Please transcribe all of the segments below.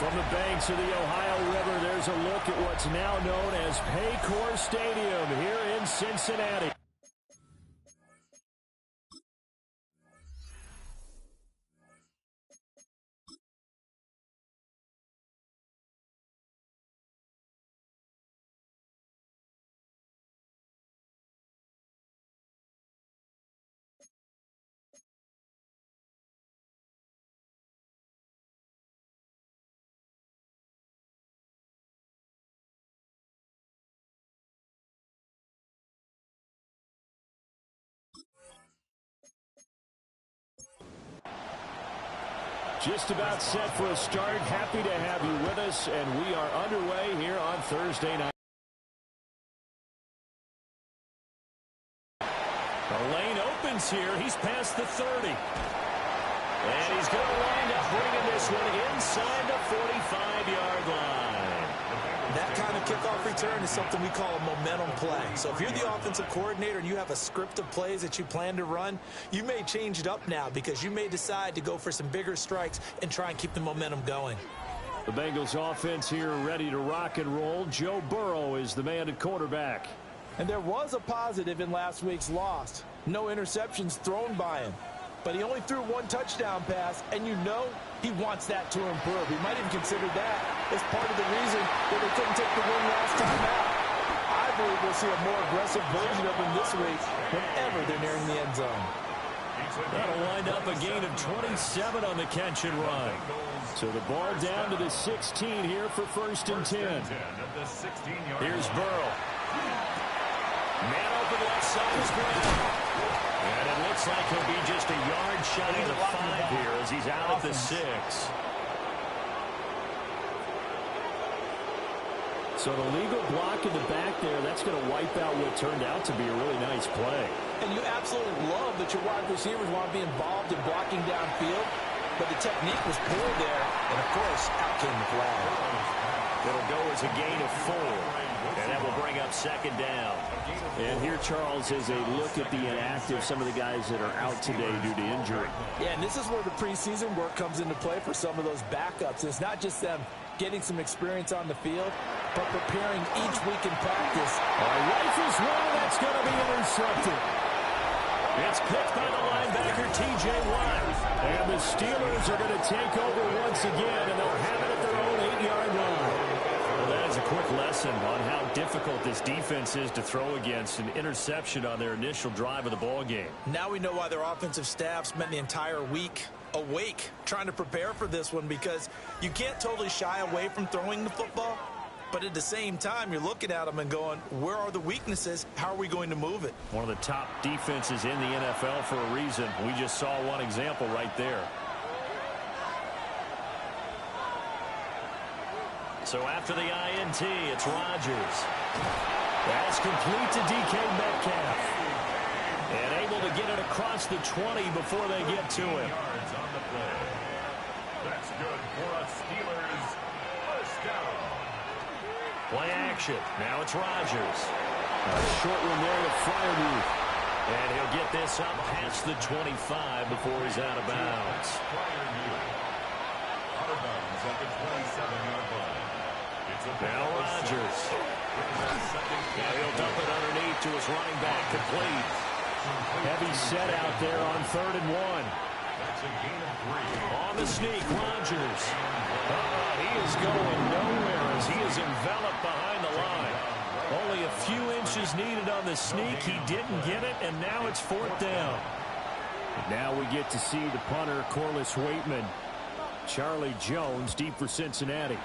From the banks of the Ohio River, there's a look at what's now known as Paycor Stadium here in Cincinnati. Just about set for a start. Happy to have you with us, and we are underway here on Thursday night. The lane opens here. He's past the 30. And he's going to wind up bringing this one inside the 45-yard line. That kind of kickoff return is something we call a momentum play. So if you're the offensive coordinator and you have a script of plays that you plan to run, you may change it up now because you may decide to go for some bigger strikes and try and keep the momentum going. The Bengals offense here ready to rock and roll. Joe Burrow is the man at quarterback. And there was a positive in last week's loss. No interceptions thrown by him. But he only threw one touchdown pass, and you know he wants that to improve. He might even consider that as part of the reason that they couldn't take the win last time out. I believe we'll see a more aggressive version of him this week whenever they're nearing the end zone. That'll wind up a gain of 27 on the catch and run. So the ball down to the 16 here for 1st and 10. Here's Burrow. Man open left side is Brown. And it looks like he'll be just a yard shy of the 5 here as he's out at the 6. So the legal block in the back there, that's going to wipe out what turned out to be a really nice play. And you absolutely love that your wide receivers want to be involved in blocking downfield, but the technique was poor there, and of course, out came the flag. It'll go as a gain of 4, and that will bring up 2nd down. And here, Charles, is a look at the inactive, some of the guys that are out today due to injury. Yeah, and this is where the preseason work comes into play for some of those backups. It's not just them getting some experience on the field, but preparing each week in practice. Rifles one, that's going to be intercepted. It's picked by the linebacker, T.J. Watt. And the Steelers are going to take over once again, and they'll have it at their own 8-yard line. Well, that is a quick lesson on how difficult this defense is to throw against. An interception on their initial drive of the ball game. Now we know why their offensive staff spent the entire week awake trying to prepare for this one, because you can't totally shy away from throwing the football, but at the same time you're looking at them and going, where are the weaknesses? How are we going to move it? One of the top defenses in the NFL for a reason. We just saw one example right there. So after the INT, it's Rodgers. That's complete to DK Metcalf. And able to get it across the 20 before they get to him. That's good for a Steelers first down. Play action. Now it's Rodgers. A short one there to Freiermuth. And he'll get this up past the 25 before he's out of bounds. Out of bounds at the 27-yard line. Now Rodgers. Yeah, he'll dump it underneath to his running back, complete. Heavy set out there on 3rd and 1. That's a gain of 3. On the sneak, Rodgers. He is going nowhere as he is enveloped behind the line. Only a few inches needed on the sneak. He didn't get it, and now it's 4th down. Now we get to see the punter, Corliss Waitman. Charlie Jones deep for Cincinnati.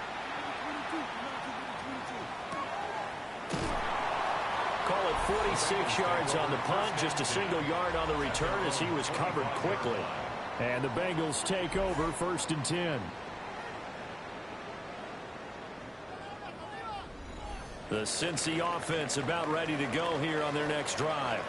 Call it 46 yards on the punt, just a single yard on the return as he was covered quickly. And the Bengals take over 1st and 10. The Cincy offense about ready to go here on their next drive.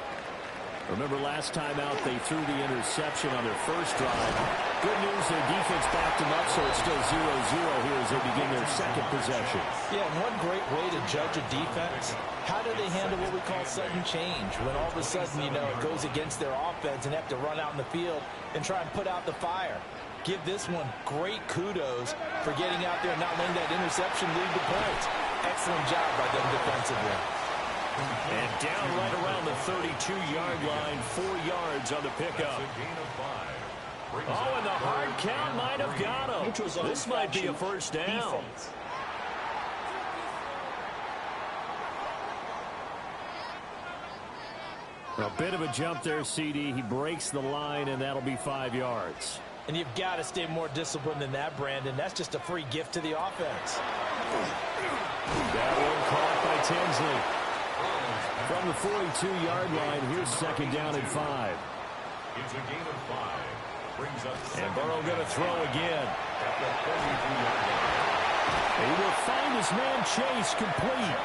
Remember last time out they threw the interception on their first drive. Good news, their defense backed them up, so it's still 0-0 here as they begin their 2nd possession. Yeah, and one great way to judge a defense, how do they handle what we call sudden change? When all of a sudden, you know, it goes against their offense and have to run out in the field and try and put out the fire. give this one great kudos for getting out there and not letting that interception lead to points. Excellent job by them defensively. And down right around the 32-yard line, 4 yards on the pickup. Oh, and the hard count might have got him. This might be a first down. A bit of a jump there, CD. He breaks the line, and that'll be 5 yards. And you've got to stay more disciplined than that, Brandon. That's just a free gift to the offense. That one caught by Tinsley. From the 42-yard line, here's second down and 5. It's a gain of 5. Brings up and Burrow going to throw again. He will find his man Chase complete.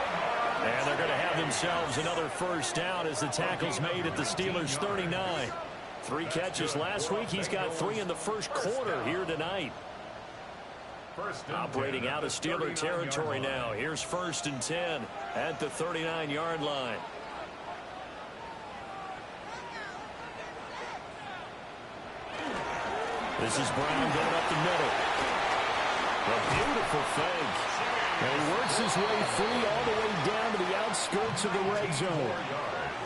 And they're going to have themselves another first down as the tackle's made at the Steelers' 39. 3 catches last week. He's got 3 in the first quarter here tonight. Operating out of Steeler territory now. Here's 1st and 10 at the 39-yard line. This is Brown going up the middle. A beautiful fake. And he works his way free all the way down to the outskirts of the red zone.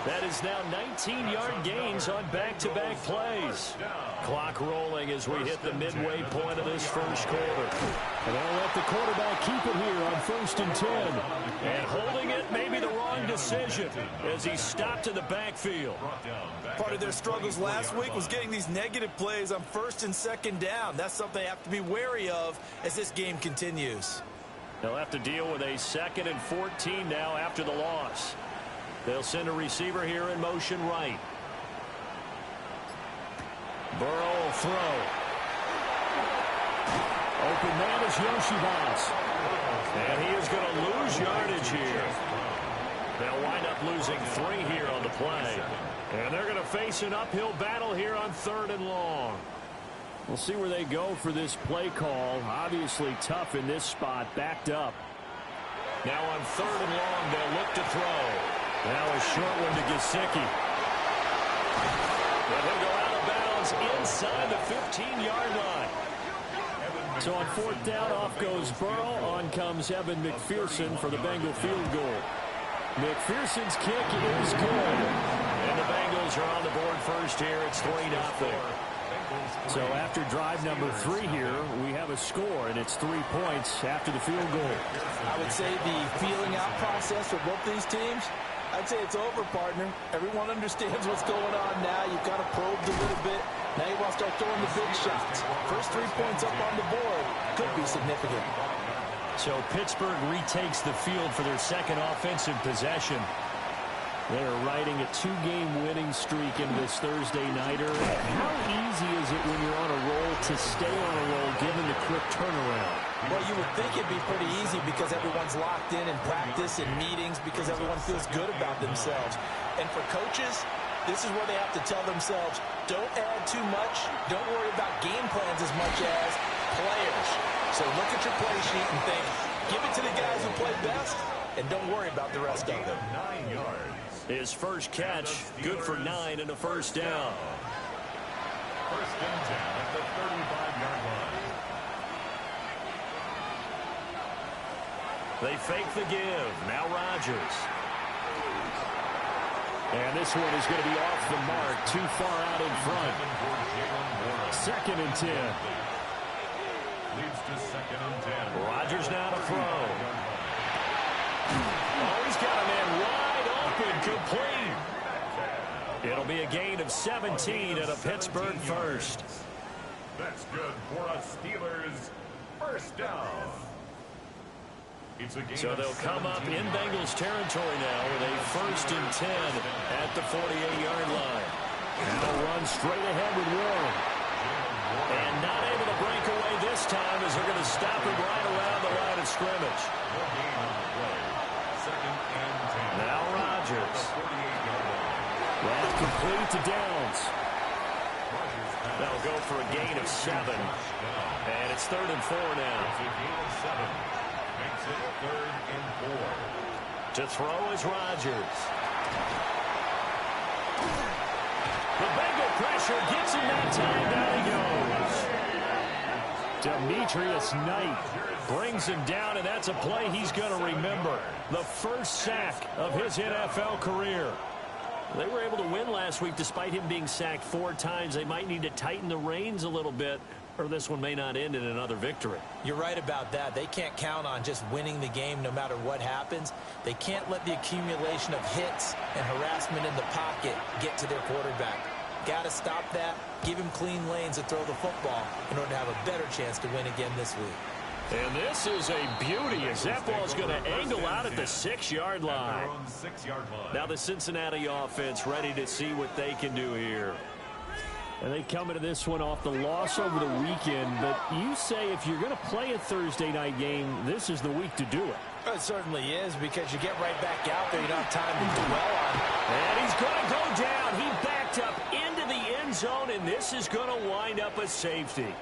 That is now 19-yard gains on back-to-back plays. Clock rolling as we hit the midway point of this first quarter. And they'll let the quarterback keep it here on 1st and 10. And holding it may be the wrong decision as he stopped in the backfield. Part of their struggles last week was getting these negative plays on 1st and 2nd down. That's something they have to be wary of as this game continues. They'll have to deal with a 2nd and 14 now after the loss. They'll send a receiver here in motion right. Burrow will throw. Open man is Yoshibas. And he is going to lose yardage here. They'll wind up losing 3 here on the play. And they're going to face an uphill battle here on 3rd and long. We'll see where they go for this play call. Obviously tough in this spot, backed up. Now on 3rd and long, they'll look to throw. Now a short one to Gesicki. And he'll go out of bounds inside the 15-yard line. So on 4th down, off goes Burrow. On comes Evan McPherson for the Bengal field goal. McPherson's kick is good. And the Bengals are on the board first here. It's 3-0. So after drive number 3 here, we have a score, and it's 3 points after the field goal. I would say the feeling out process for both these teams, I'd say it's over, partner. Everyone understands what's going on now. You've kind of probed a little bit. Now you want to start throwing the big shots. First 3 points up on the board could be significant. So Pittsburgh retakes the field for their 2nd offensive possession. They're riding a 2-game winning streak in this Thursday nighter. How easy is it when you're on a roll to stay on a roll given the quick turnaround? Well, you would think it'd be pretty easy because everyone's locked in practice and meetings because everyone feels good about themselves. And for coaches, this is where they have to tell themselves, don't add too much. Don't worry about game plans as much as players. So look at your play sheet and think, give it to the guys who play best, and don't worry about the rest of them. 9 yards. His first catch, good for 9 and a first down. 1st and 10 at the 35-yard line. They fake the give. Now Rodgers. And this one is going to be off the mark. Too far out in front. 2nd and 10. Leads to 2nd and 10. Rodgers now to throw. Oh, he's got a man wide open, complete. It'll be a gain of 17 and a Pittsburgh first. That's good for a Steelers first down. So they'll come up in Bengals territory now with a 1st and 10 at the 48-yard line. And they'll run straight ahead with Warren. And not able to break away this time as they're going to stop him right around the line of scrimmage. Now Rodgers. That's complete to Downs. That'll go for a gain of 7. And it's 3rd and 4 now. Makes it 3rd and 4. To throw is Rodgers. The Bengal pressure gets him that time. Down he goes. Demetrius Knight brings him down, and that's a play he's going to remember. The first sack of his NFL career. They were able to win last week despite him being sacked 4 times. They might need to tighten the reins a little bit, or this one may not end in another victory. You're right about that. They can't count on just winning the game no matter what happens. They can't let the accumulation of hits and harassment in the pocket get to their quarterback. Got to stop that, give him clean lanes to throw the football in order to have a better chance to win again this week. And this is a beauty as that ball is going to angle out at the 6-yard line. Now the Cincinnati offense ready to see what they can do here. And they come into this one off the loss over the weekend. But you say if you're going to play a Thursday night game, this is the week to do it. It certainly is, because you get right back out there. You don't have time to dwell on it. And he's going to go down. He backed up into the end zone, and this is going to wind up a safety.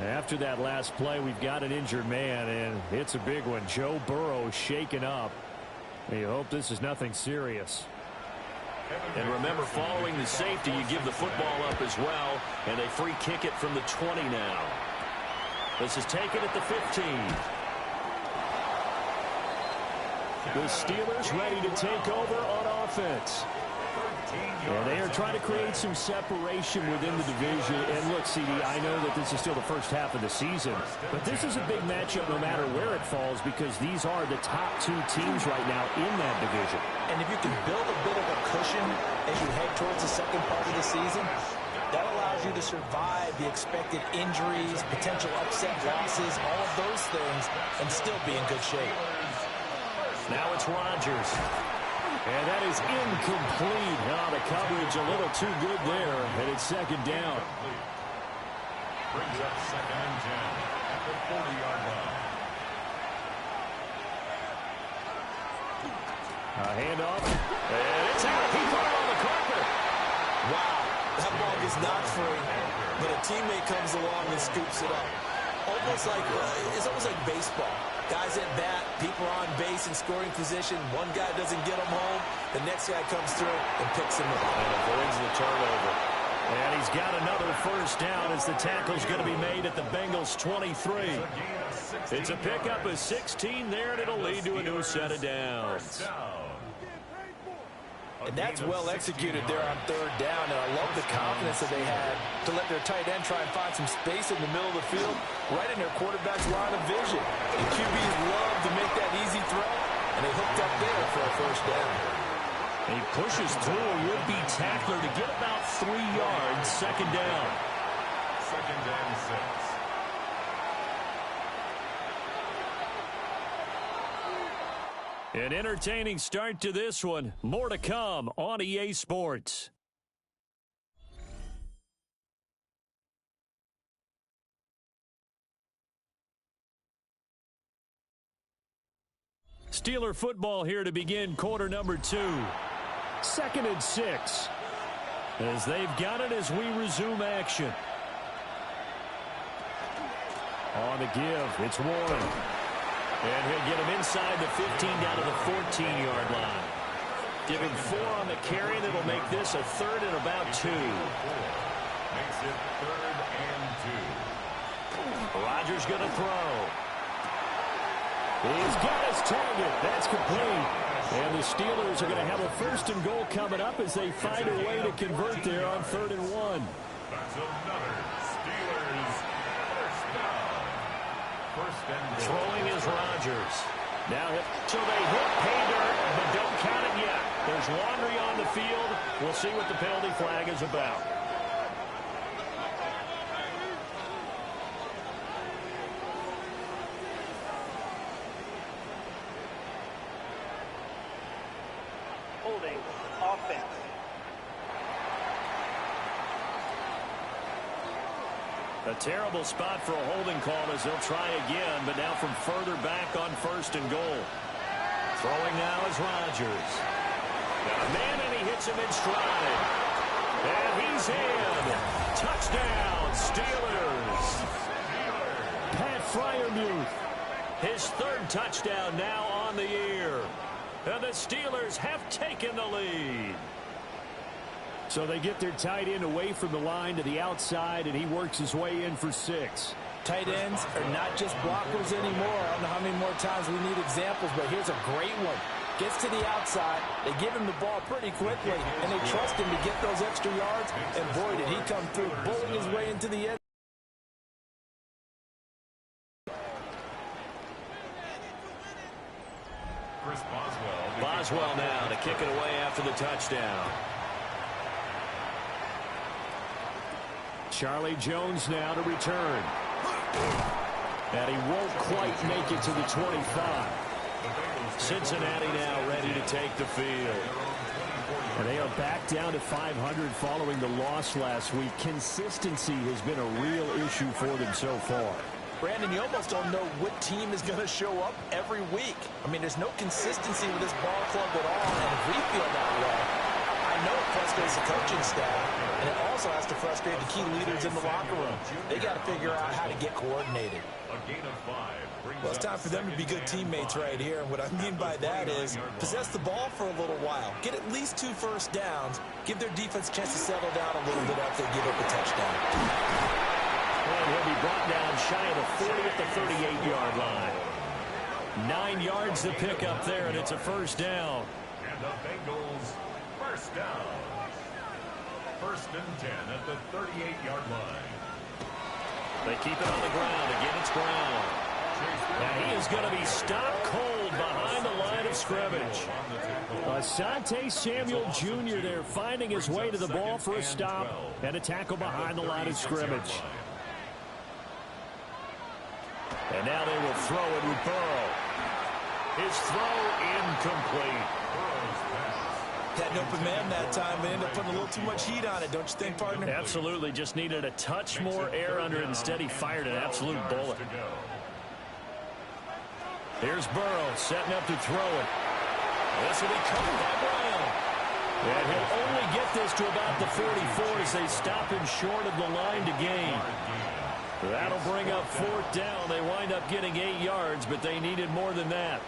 After that last play, we've got an injured man, and it's a big one. Joe Burrow shaken up. We hope this is nothing serious. And remember, following the safety, you give the football up as well, and they free kick it from the 20 now. This is taken at the 15. The Steelers ready to take over on offense. And they are trying to create some separation within the division. And look, CD, I know that this is still the first half of the season, but this is a big matchup no matter where it falls, because these are the top 2 teams right now in that division. And if you can build a bit of a cushion as you head towards the second part of the season, that allows you to survive the expected injuries, potential upset losses, all of those things, and still be in good shape. Now it's Rodgers. And that is incomplete. Oh, the coverage a little too good there, and it's second down. Brings up 2nd and 10 at the 40-yard line. A handoff, and it's out. He put it on the carpet. Wow, that ball gets knocked free, but a teammate comes along and scoops it up. It's almost like baseball. Guys at bat, people are on base in scoring position. One guy doesn't get him home. The next guy comes through and picks him up. And avoids the turnover. And he's got another first down as the tackle's going to be made at the Bengals 23. It's a pickup of 16 there, and it'll lead to a new set of downs. And that's well executed there on 3rd down, and I love the confidence that they had to let their tight end try and find some space in the middle of the field, right in their quarterback's line of vision. And QBs love to make that easy throw, and they hooked up there for a first down. He pushes through a would-be tackler to get about 3 yards, second down. 2nd and 6. An entertaining start to this one. More to come on EA Sports. Steeler football here to begin quarter number 2. 2nd and 6. As they've got it as we resume action. On the give, it's Warren. And he'll get him inside the 15 down to the 14-yard line. Give him 4 on the carry, and it'll make this a 3rd and about 2. Makes it 3rd and 2. Rodgers going to throw. He's got his target. That's complete. And the Steelers are going to have a 1st and goal coming up as they find a way to convert there on 3rd and 1. That's another Steelers first down. Throwing is Rodgers. Now, so they hit pay dirt, but don't count it yet. There's laundry on the field. We'll see what the penalty flag is about. Holding offense. A terrible spot for a holding call as they'll try again, but now from further back on 1st and goal. Throwing now is Rodgers. Got a man, and he hits him in stride. And he's in. Touchdown, Steelers. Pat Freiermuth. His 3rd touchdown now on the year. And the Steelers have taken the lead. So they get their tight end away from the line to the outside, and he works his way in for 6. Tight ends are not just blockers anymore. I don't know how many more times we need examples, but here's a great one. Gets to the outside, they give him the ball pretty quickly, and they trust him to get those extra yards, and boy, did he come through, bowling his way into the end. Boswell now to kick it away after the touchdown. Charlie Jones now to return. And he won't quite make it to the 25. Cincinnati now ready to take the field. And they are back down to 500 following the loss last week. Consistency has been a real issue for them so far. Brandon, you almost don't know what team is going to show up every week. I mean, there's no consistency with this ball club at all, and if we feel that way, I know it frustrates the coaching staff, and it also has to frustrate the key leaders in the locker room. They got to figure out how to get coordinated. Well, it's time for them to be good teammates right here, and what I mean by that is possess the ball for a little while, get at least 2 first downs, give their defense a chance to settle down a little bit after they give up a touchdown. And he'll be brought down shy of the 40 at the 38-yard line. 9 yards to pick up there, and it's a first down. And the Bengals first down. 1st and 10 at the 38-yard line. They keep it on the ground. Again, it's Brown. And he is going to be stopped cold behind the line of scrimmage. Asante Samuel Jr. there finding his way to the ball for a stop and a tackle behind the line of scrimmage. And now they will throw it with Burrow. His throw incomplete. Had an open man that time, but ended up putting a little too much heat on it, don't you think, partner? Absolutely. Just needed a touch more air under it. Instead, he fired an absolute bullet. Here's Burrow setting up to throw it. This will be covered by Brown. And he'll only get this to about the 44 as they stop him short of the line to gain. That'll bring up 4th down. They wind up getting 8 yards, but they needed more than that.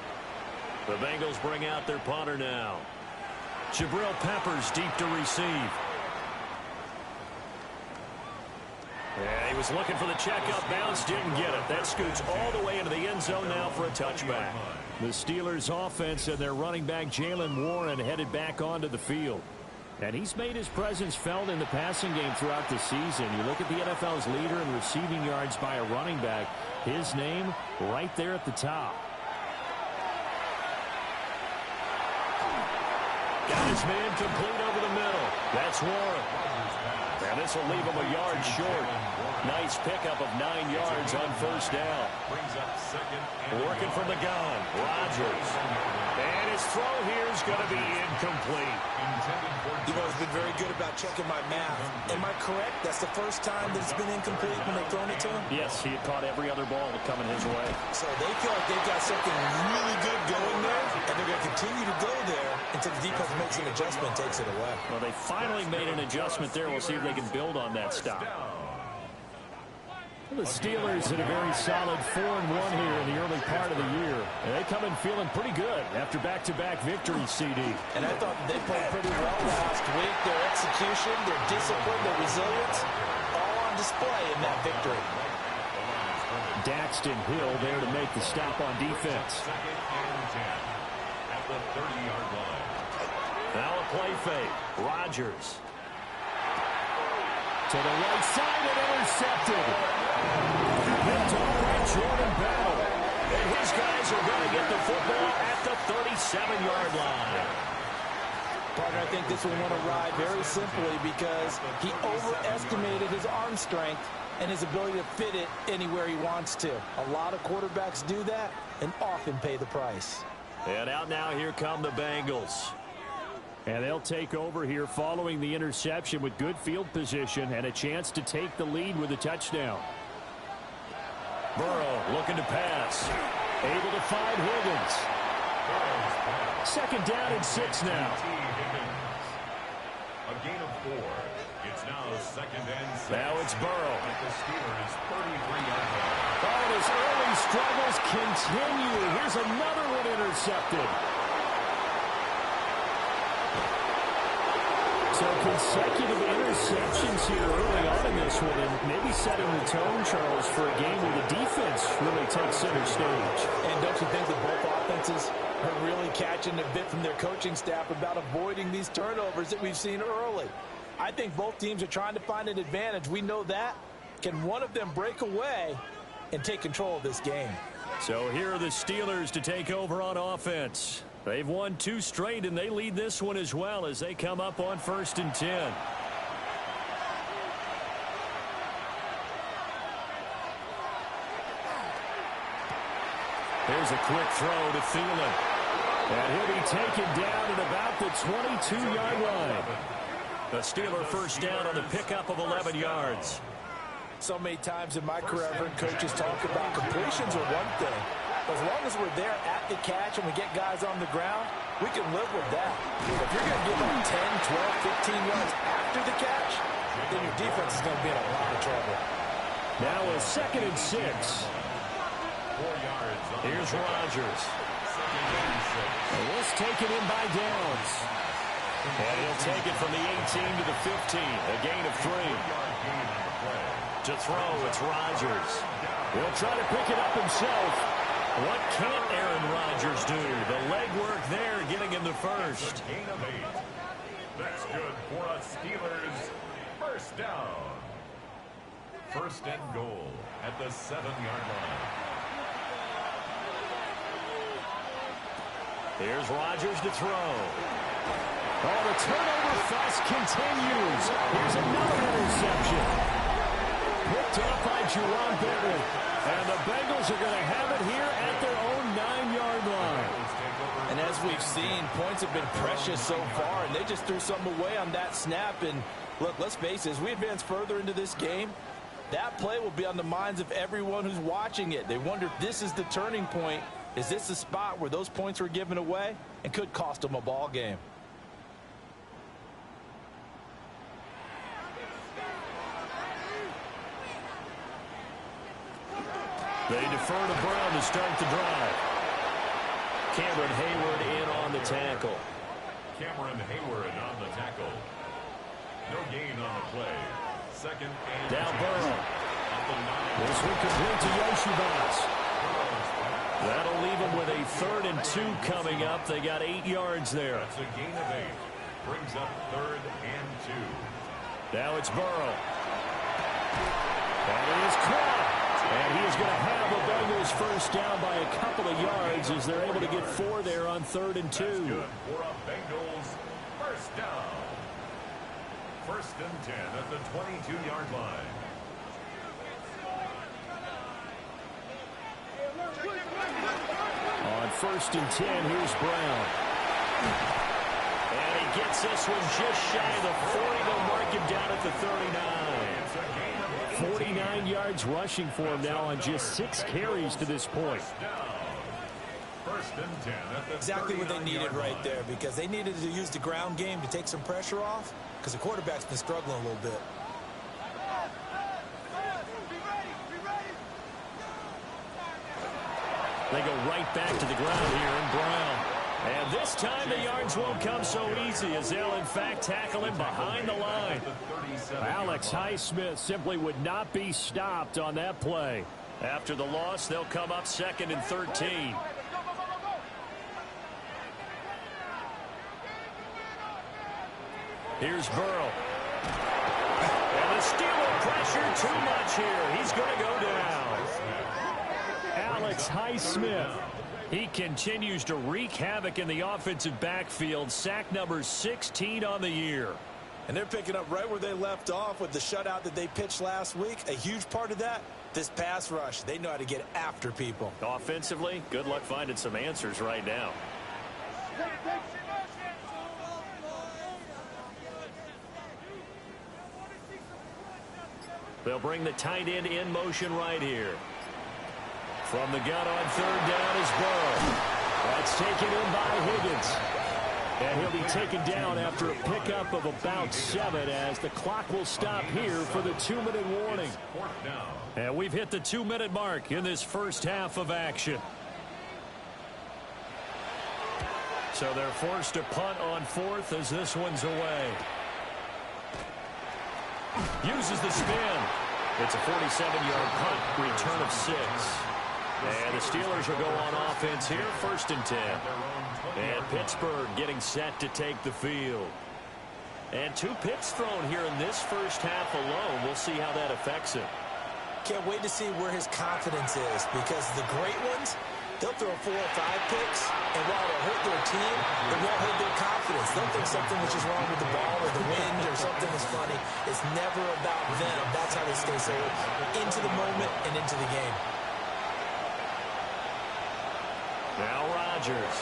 The Bengals bring out their punter now. Jabril Peppers deep to receive. Yeah, he was looking for the checkup bounce, didn't get it. That scoots all the way into the end zone now for a touchback. The Steelers offense and their running back Jaylen Warren headed back onto the field. And he's made his presence felt in the passing game throughout the season. You look at the NFL's leader in receiving yards by a running back. His name right there at the top. Got his man complete over the middle. That's Warren. And this will leave him a yard short. Nice pickup of 9 yards on 1st down. Working from the gun. Rodgers. And his throw here is going to be incomplete. You've always been very good about checking my math. Am I correct? That's the first time that it's been incomplete when they've thrown it to him? Yes, he had caught every other ball coming his way. So they feel like they've got something really good going there, and they're going to continue to go there until the defense makes an adjustment and takes it away. Well, they finally made an adjustment there. We'll see if they can build on that stop. The Steelers in a very solid 4-1 here in the early part of the year. And they come in feeling pretty good after back-to-back victories, CD. And I thought they played pretty well last week. Their execution, their discipline, their resilience, all on display in that victory. Daxton Hill there to make the stop on defense. At the 30-yard line. Now a play fake. Rodgers. To the right side and intercepted. Picked off by Jordan Battle. And his guys are going to get the football at the 37-yard line. Partner, I think this will want to ride very simply because he overestimated his arm strength and his ability to fit it anywhere he wants to. A lot of quarterbacks do that and often pay the price. And out now, here come the Bengals. And they'll take over here following the interception with good field position and a chance to take the lead with a touchdown. Burrow looking to pass. Able to find Higgins. 2nd down and 6 now. A gain of 4. It's now 2nd and 6. Now it's Burrow. At the Steelers' 33-yard line. Oh, his early struggles continue. Here's another one intercepted. So consecutive interceptions here early on in this one, and maybe setting the tone, Charles, for a game where the defense really takes center stage. And don't you think that both offenses are really catching a bit from their coaching staff about avoiding these turnovers that we've seen early? I think both teams are trying to find an advantage. We know that. Can one of them break away and take control of this game? So here are the Steelers to take over on offense. They've won 2 straight, and they lead this one as well as they come up on 1st and 10. Here's a quick throw to Thielen. And he'll be taken down at about the 22-yard line. The Steeler first down on the pickup of 11 yards. So many times in my career, I've heard coaches talk about completions are one thing. As long as we're there at the catch and we get guys on the ground, we can live with that. If you're going to give them 10, 12, 15 yards after the catch, then your defense is going to be in a lot of trouble. Now a 2nd and 6. 4 yards. Here's Rodgers. And this taken in by Downs. And he'll take it from the 18 to the 15. A gain of 3. To throw, it's Rodgers. He'll try to pick it up himself. What can't Aaron Rodgers do? The legwork there getting him the first. Gain of 8. That's good for a Steelers first down. 1st and goal at the 7-yard line. Here's Rodgers to throw. Oh, the turnover fuss continues. Here's another interception. Picked up by Jerome Bentley. And the Bengals are going to have it here at their own 9-yard line. And as we've seen, points have been precious so far, and they just threw something away on that snap. And look, let's face it, as we advance further into this game, that play will be on the minds of everyone who's watching it. They wonder if this is the turning point. Is this the spot where those points were given away and could cost them a ball game? They defer to Brown to start the drive. Cameron Hayward in on the tackle. Cameron Hayward on the tackle. No gain on the play. 2nd and Down 2. Burrow. This one complete to Yoshibas. That'll leave them with a 3rd and 2 coming up. They got 8 yards there. That's a gain of 8. Brings up 3rd and 2. Now it's Burrow. And it is caught. And he is going to have the Bengals first down by a couple of yards as they're able to get 4 there on 3rd and 2. That's good for a Bengals first down. 1st and 10 at the 22-yard line. On 1st and 10, here's Brown. And he gets this one just shy of the 40. They'll mark him down at the 39. 49 yards rushing for him now on just 6 carries to this point. 1st and 10 at the Exactly what they needed right there, because they needed to use the ground game to take some pressure off, because the quarterback's been struggling a little bit. They go right back to the ground here in Brown. And this time the yards won't come so easy as they'll in fact tackle him behind the line. Alex Highsmith simply would not be stopped on that play. After the loss, they'll come up 2nd and 13. Here's Burrow. And the Steeler pressure too much here. He's going to go down. Alex Highsmith. He continues to wreak havoc in the offensive backfield. Sack number 16 on the year. And they're picking up right where they left off with the shutout that they pitched last week. A huge part of that, this pass rush. They know how to get after people. Offensively, good luck finding some answers right now. They'll bring the tight end in motion right here. From the gun on 3rd down is Burrow. That's taken in by Higgins. And he'll be taken down after a pickup of about 7 as the clock will stop here for the 2-minute warning. And we've hit the 2-minute mark in this first half of action. So they're forced to punt on 4th as this one's away. Uses the spin. It's a 47-yard punt, return of 6. And the Steelers will go on offense here, 1st and 10. And Pittsburgh getting set to take the field. And 2 picks thrown here in this first half alone. We'll see how that affects him. Can't wait to see where his confidence is, because the great ones, they'll throw 4 or 5 picks, and while it'll hurt their team, it won't hurt their confidence. They'll think something is just wrong with the ball or the wind or something is funny. It's never about them. That's how they stay so into the moment and into the game. Now Rodgers.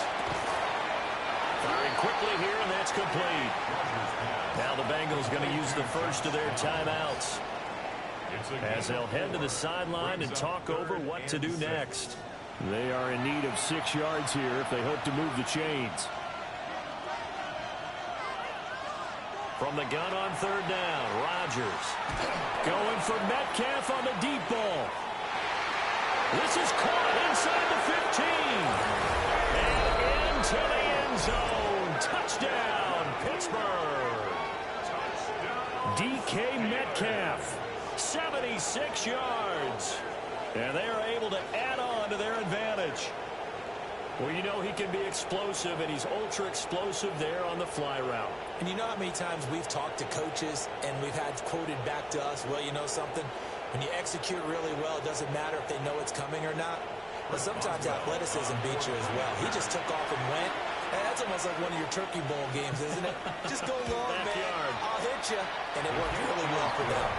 Firing quickly here, and that's complete. Now the Bengals going to use the first of their timeouts, as they'll head to the sideline and talk over what to do next. They are in need of 6 yards here if they hope to move the chains. From the gun on 3rd down, Rodgers going for Metcalf on the deep ball. This is caught inside the 15. And into the end zone. Touchdown, Pittsburgh. DK Metcalf, 76 yards. And they are able to add on to their advantage. Well, you know he can be explosive, and he's ultra-explosive there on the fly route. And you know how many times we've talked to coaches and we've had quoted back to us, well, you know something? When you execute really well, it doesn't matter if they know it's coming or not. But sometimes athleticism beats you as well. He just took off and went. And that's almost like one of your Turkey Bowl games, isn't it? Just go long, man. I'll hit you. And it worked really well for them.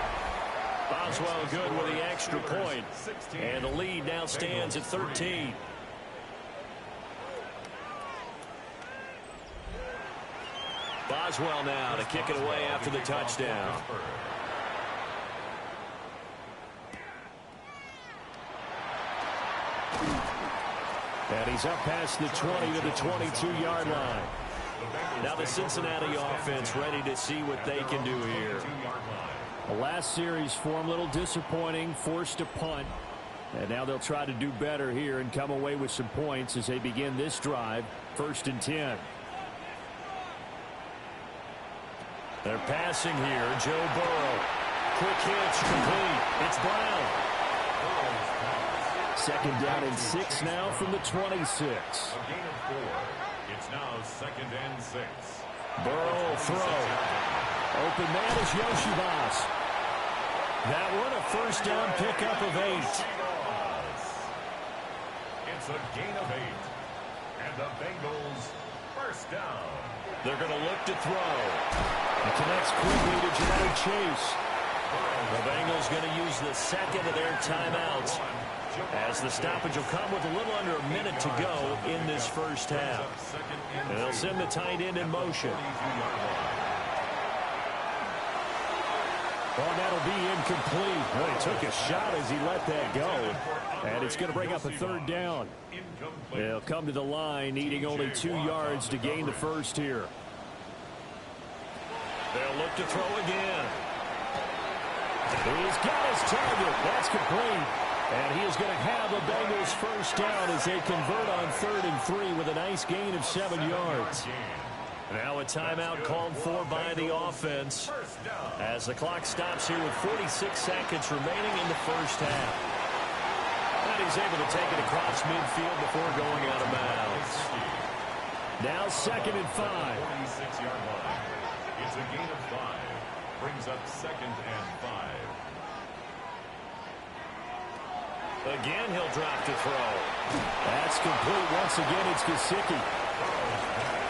Boswell good with the extra point. And the lead now stands at 13. Boswell now to kick it away after the touchdown. And he's up past the 20 to the 22-yard line. Now the Cincinnati offense ready to see what they can do here. The last series for him, a little disappointing, forced a punt. And now they'll try to do better here and come away with some points as they begin this drive, 1st and 10. They're passing here. Joe Burrow. Quick hitch, complete. It's Brown. 2nd down and 6 now from the 26. A gain of 4. It's now 2nd and 6. Burrow will throw. Open man is Yoshibas. That one a 1st down pickup of 8. It's a gain of 8. And the Bengals 1st down. They're going to look to throw. It connects quickly to Jamar Chase. The Bengals going to use the 2nd of their timeouts, as the stoppage will come with a little under a minute to go in this first half. And they'll send the tight end in motion. Oh, that'll be incomplete. Well, he took a shot as he let that go. And it's going to bring up a 3rd down. They'll come to the line, needing only 2 yards to gain the first here. They'll look to throw again. He's got his target. That's complete. And he is going to have the Bengals 1st down as they convert on 3rd and 3 with a nice gain of 7 yards. Now a timeout called for by the offense as the clock stops here with 46 seconds remaining in the first half. And he's able to take it across midfield before going out of bounds. Now 2nd and 5. 46-yard line. It's a gain of 5. Brings up 2nd and 5. Again, he'll drop to throw. That's complete. Once again, it's Gesicki.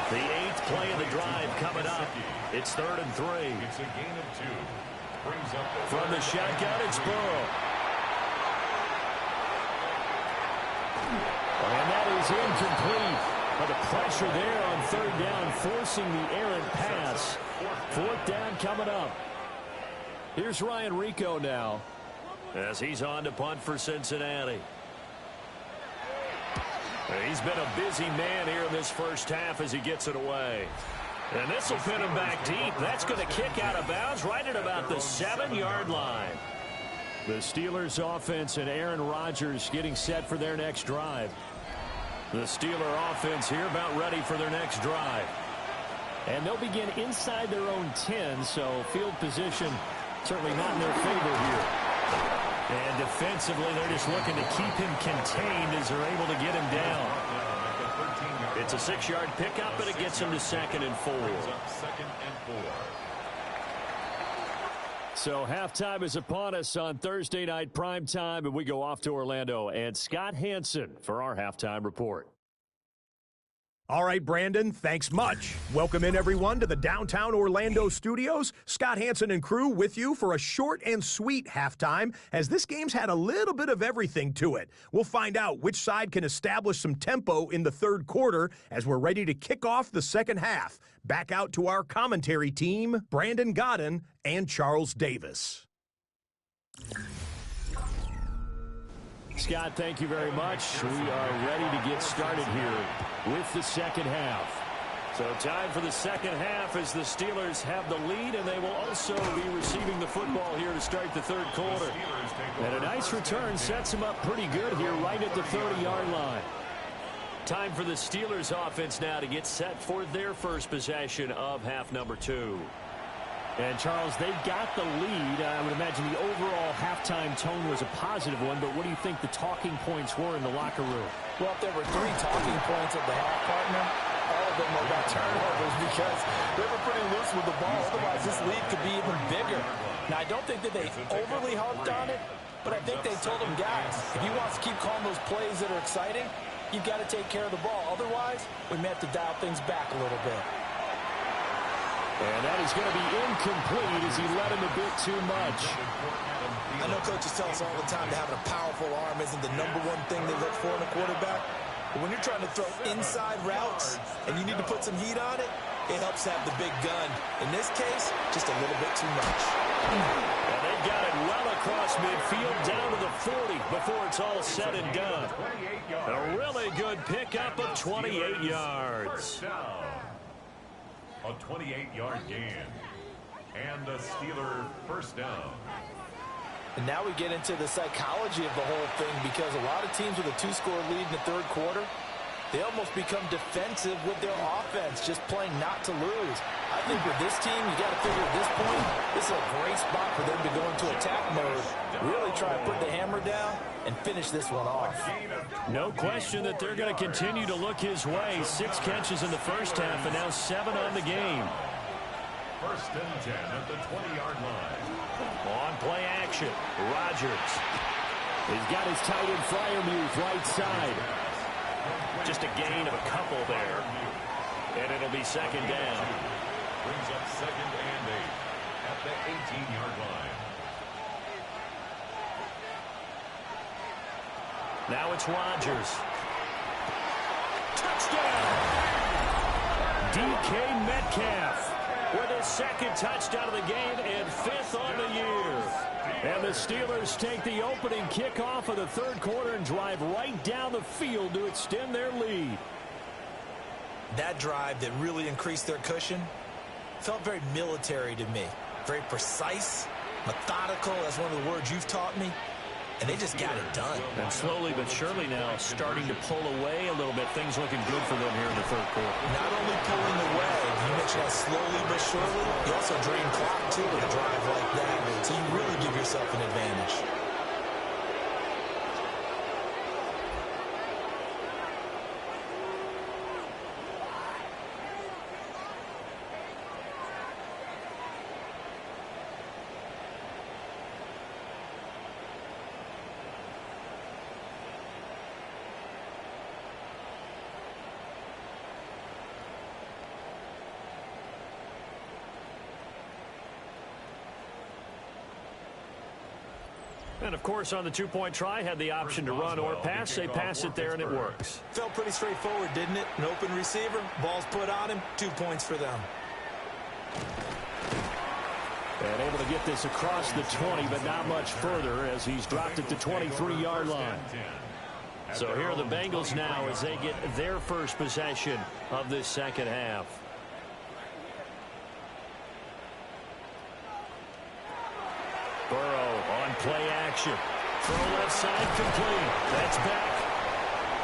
The 8th play of the drive coming up. It's 3rd and 3. It's a gain of 2. Brings up From the shotgun, it's Burrow. And that is incomplete. But the pressure there on 3rd down, forcing the errant pass. 4th down coming up. Here's Ryan Rico now, as he's on to punt for Cincinnati. He's been a busy man here in this first half as he gets it away. And this will pin him back deep. That's going to kick out of bounds right at about the 7-yard line. The Steelers offense and Aaron Rodgers getting set for their next drive. The Steeler offense here about ready for their next drive. And they'll begin inside their own 10, so field position Certainly not in their favor here. And defensively, they're just looking to keep him contained as they're able to get him down. It's a 6-yard pickup, and it gets him to 2nd and 4. So halftime is upon us on Thursday night primetime, and we go off to Orlando. And Scott Hansen for our halftime report. All right, Brandon, thanks much. Welcome in, everyone, to the downtown Orlando studios. Scott Hansen and crew with you for a short and sweet halftime, as this game's had a little bit of everything to it. We'll find out which side can establish some tempo in the third quarter as we're ready to kick off the second half. Back out to our commentary team, Brandon Godden and Charles Davis. Scott, thank you very much. We are ready to get started here with the second half. So time for the second half as the Steelers have the lead, and they will also be receiving the football here to start the third quarter. And a nice return sets them up pretty good here right at the 30-yard line. Time for the Steelers offense now to get set for their first possession of half number 2. And, Charles, they've got the lead. I would imagine the overall halftime tone was a positive one, but what do you think the talking points were in the locker room? Well, if there were 3 talking points at the half, partner, all of them were about turnovers because they were pretty loose with the ball. Otherwise, this lead could be even bigger. Now, I don't think that they overly harped on it, but I think they told them, guys, if you want to keep calling those plays that are exciting, you've got to take care of the ball. Otherwise, we may have to dial things back a little bit. And that is going to be incomplete as he led him a bit too much. I know coaches tell us all the time that having a powerful arm isn't the #1 thing they look for in a quarterback. But when you're trying to throw inside routes and you need to put some heat on it, it helps have the big gun. In this case, just a little bit too much. And they've got it well across midfield down to the 40 before it's all said and done. A really good pickup of 28 yards. A 28-yard gain. And a Steeler first down. And now we get into the psychology of the whole thing, because a lot of teams with a 2-score lead in the third quarter, they almost become defensive with their offense, just playing not to lose. I think with this team, you got to figure at this point, this is a great spot for them to go into attack mode, really try to put the hammer down and finish this one off. No question that they're going to continue to look his way. 6 catches in the first half and now 7 on the game. First and 10 at the 20-yard line. On play action, Rodgers. He's got his tight end Freiermuth right side. Just a gain of a couple there. And it'll be second down. Brings up second and 8 at the 18-yard line. Now it's Rodgers. Touchdown! DK Metcalf with his second touchdown of the game and 5th on the year. And the Steelers take the opening kickoff of the third quarter and drive right down the field to extend their lead. That drive that really increased their cushion felt very military to me. Very precise, methodical, that's one of the words you've taught me. And they just got it done. And slowly but surely now starting to pull away a little bit. Things looking good for them here in the third quarter. Not only pulling away, you mentioned that slowly but surely, you also drain clock too with a drive like that. So you really give yourself an advantage. And, of course, on the 2-point try, had the option to run or pass. They pass it there, and it works. Felt pretty straightforward, didn't it? An open receiver, ball's put on him, 2 points for them. And able to get this across the 20, but not much further as he's dropped at the 23-yard line. So here are the Bengals now as they get their first possession of this second half. Burrow on play action. Throw left side complete. That's back.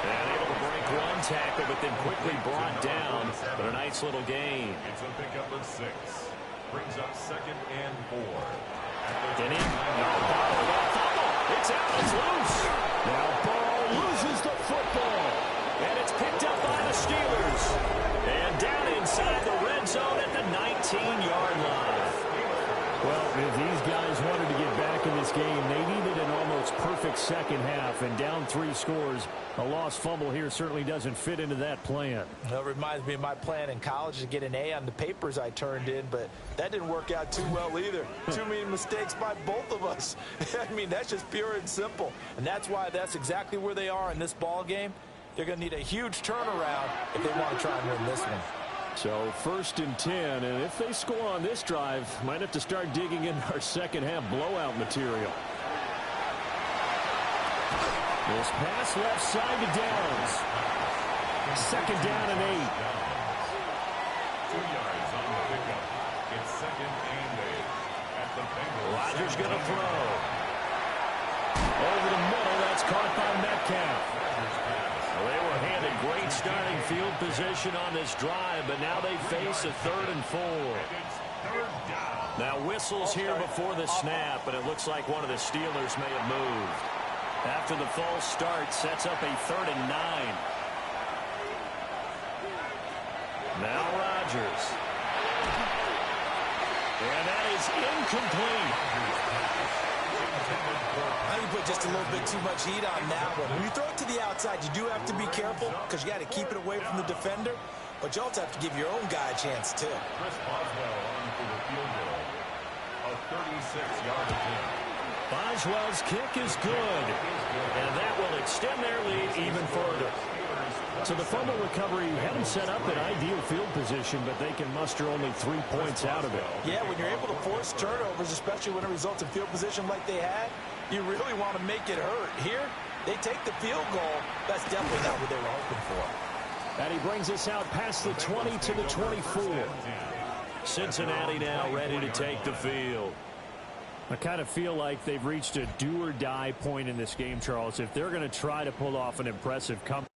And able to break one tackle, but then quickly brought down. But a nice little gain. It's a pickup of 6. Brings up second and 4. And in. No, Burrow got a fumble. It's out. It's loose. Now Burrow loses the football. And it's picked up by the Steelers. And down inside the red zone at the 19-yard line. Well, if these guys wanted to get back in this game, they needed an almost perfect second half. And down 3 scores, a lost fumble here certainly doesn't fit into that plan. That reminds me of my plan in college to get an A on the papers I turned in, but that didn't work out too well either. Too many mistakes by both of us. I mean, that's just pure and simple. And that's why that's exactly where they are in this ball game. They're going to need a huge turnaround if they want to try and win this one. So 1st and 10, and if they score on this drive, might have to start digging in our second half blowout material. This pass left side to Downs. 2nd down and 8. 2 yards on the pickup. It's 2nd and 8 at the Bengals. Rodgers going to throw. Over the middle, that's caught by Metcalf. Well, they were handed great starting field position on this drive, but now they face a 3rd and 4. Now whistles here before the snap, and it looks like one of the Steelers may have moved. After the false start, sets up a 3rd and 9. Now Rodgers. And that is incomplete. I think you put just a little bit too much heat on that one. When you throw it to the outside, you do have to be careful because you got to keep it away from the defender, but you also have to give your own guy a chance too. Chris Boswell on for the field goal. A 36-yard attempt. Boswell's kick is good, and that will extend their lead even further. So the fumble recovery had them set up in ideal field position, but they can muster only 3 points out of it. Yeah, when you're able to force turnovers, especially when it results in field position like they had, you really want to make it hurt. Here, they take the field goal. That's definitely not what they were hoping for. And he brings us out past the 20 to the 24. Cincinnati now ready to take the field. I kind of feel like they've reached a do-or-die point in this game, Charles. If they're going to try to pull off an impressive comeback,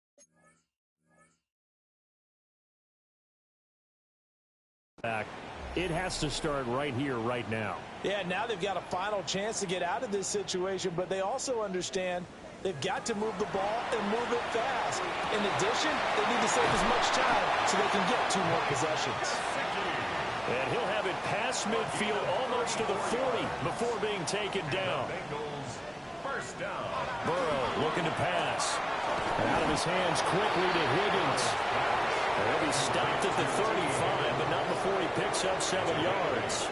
it has to start right here, right now. Yeah, now they've got a final chance to get out of this situation, but they also understand they've got to move the ball and move it fast. In addition, they need to save as much time so they can get 2 more possessions. And he'll have it past midfield almost to the 40 before being taken down. Bengals first down. Burrow looking to pass. Out of his hands quickly to Higgins. He'll be stopped at the 35, but not before he picks up 7 yards.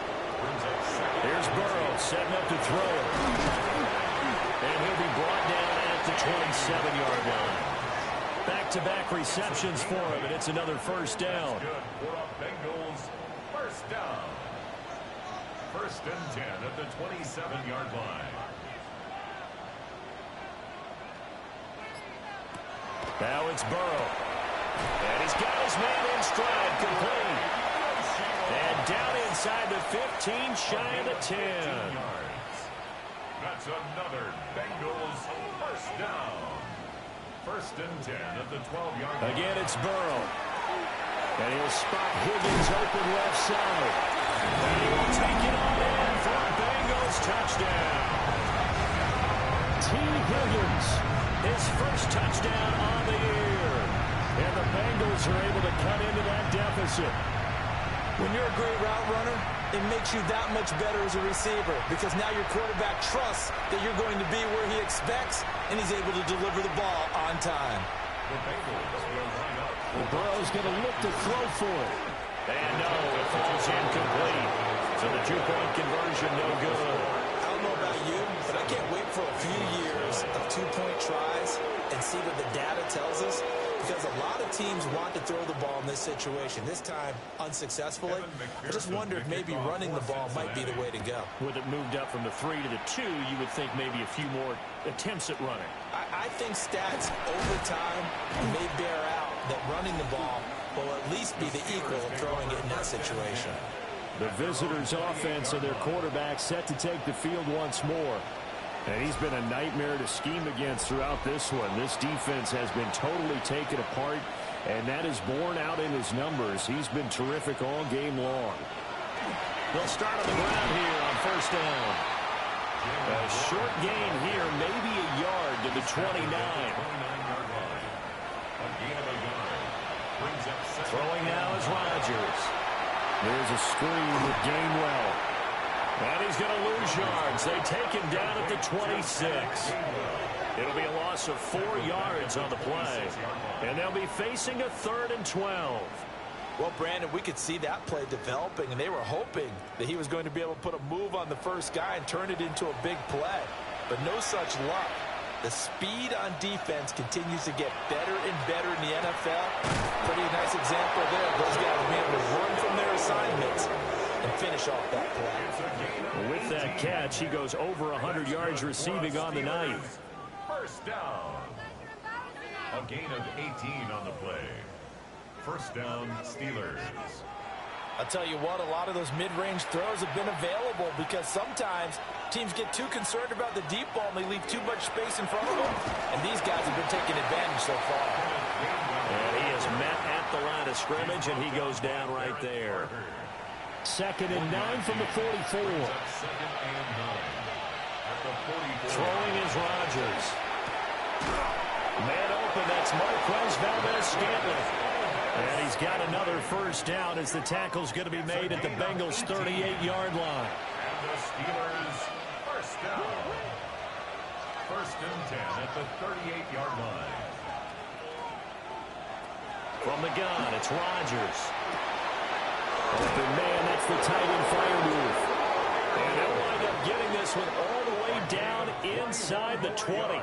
Here's Burrow setting up to throw. And he'll be brought down at the 27-yard line. Back-to-back receptions for him, and it's another first down. Good for a Bengals first down. 1st and 10 at the 27-yard line. Now it's Burrow. And he's got his man in stride, complete. And down inside the 15, shy of the 10. That's another Bengals first down. 1st and 10 at the 12-yard line. Again, it's Burrow. And he'll spot Higgins open left side. And he will take it on in for a Bengals touchdown. T. Higgins, his first touchdown on the year. And the Bengals are able to cut into that deficit. When you're a great route runner, it makes you that much better as a receiver because now your quarterback trusts that you're going to be where he expects, and he's able to deliver the ball on time. The Bengals will line up. Well, Burrow's going to look to throw for it. And no, it falls incomplete. So the 2-point conversion no good. I don't know about you, but I can't wait for a few years of 2-point tries and see what the data tells us. Because a lot of teams want to throw the ball in this situation. This time, unsuccessfully. I just wonder if maybe running the ball might be the way to go. With it moved up from the 3 to the 2, you would think maybe a few more attempts at running. I think stats over time may bear out that running the ball will at least be the equal of throwing it in that situation. The visitors' offense and their quarterback set to take the field once more. And he's been a nightmare to scheme against throughout this one. This defense has been totally taken apart, and that is borne out in his numbers. He's been terrific all game long. They'll start on the ground here on first down. A short gain here, maybe a yard to the 29. Throwing now is Rodgers. There's a screen with Gainwell. And he's going to lose yards. They take him down at the 26. It'll be a loss of 4 yards on the play. And they'll be facing a 3rd and 12. Well, Brandon, we could see that play developing, and they were hoping that he was going to be able to put a move on the first guy and turn it into a big play. But no such luck. The speed on defense continues to get better and better in the NFL. Pretty nice example there. Those guys being able to run from their assignments and finish off that play. With that catch, he goes over 100 yards receiving on the night. First down. A gain of 18 on the play. First down, Steelers. I'll tell you what, a lot of those mid-range throws have been available because sometimes teams get too concerned about the deep ball and they leave too much space in front of them. And these guys have been taking advantage so far. And he is met at the line of scrimmage, and he goes down right there. 2nd and 9 from the 44. Throwing is Rodgers. Man open, that's Marquez Valdez-Scantling. And he's got another first down as the tackle's going to be made at the Bengals' 38-yard line. And the Steelers first down. 1st and 10 at the 38-yard line. From the gun, it's Rodgers. Open man, that's the tight end fire move. And they'll wind up getting this one all the way down inside the 20.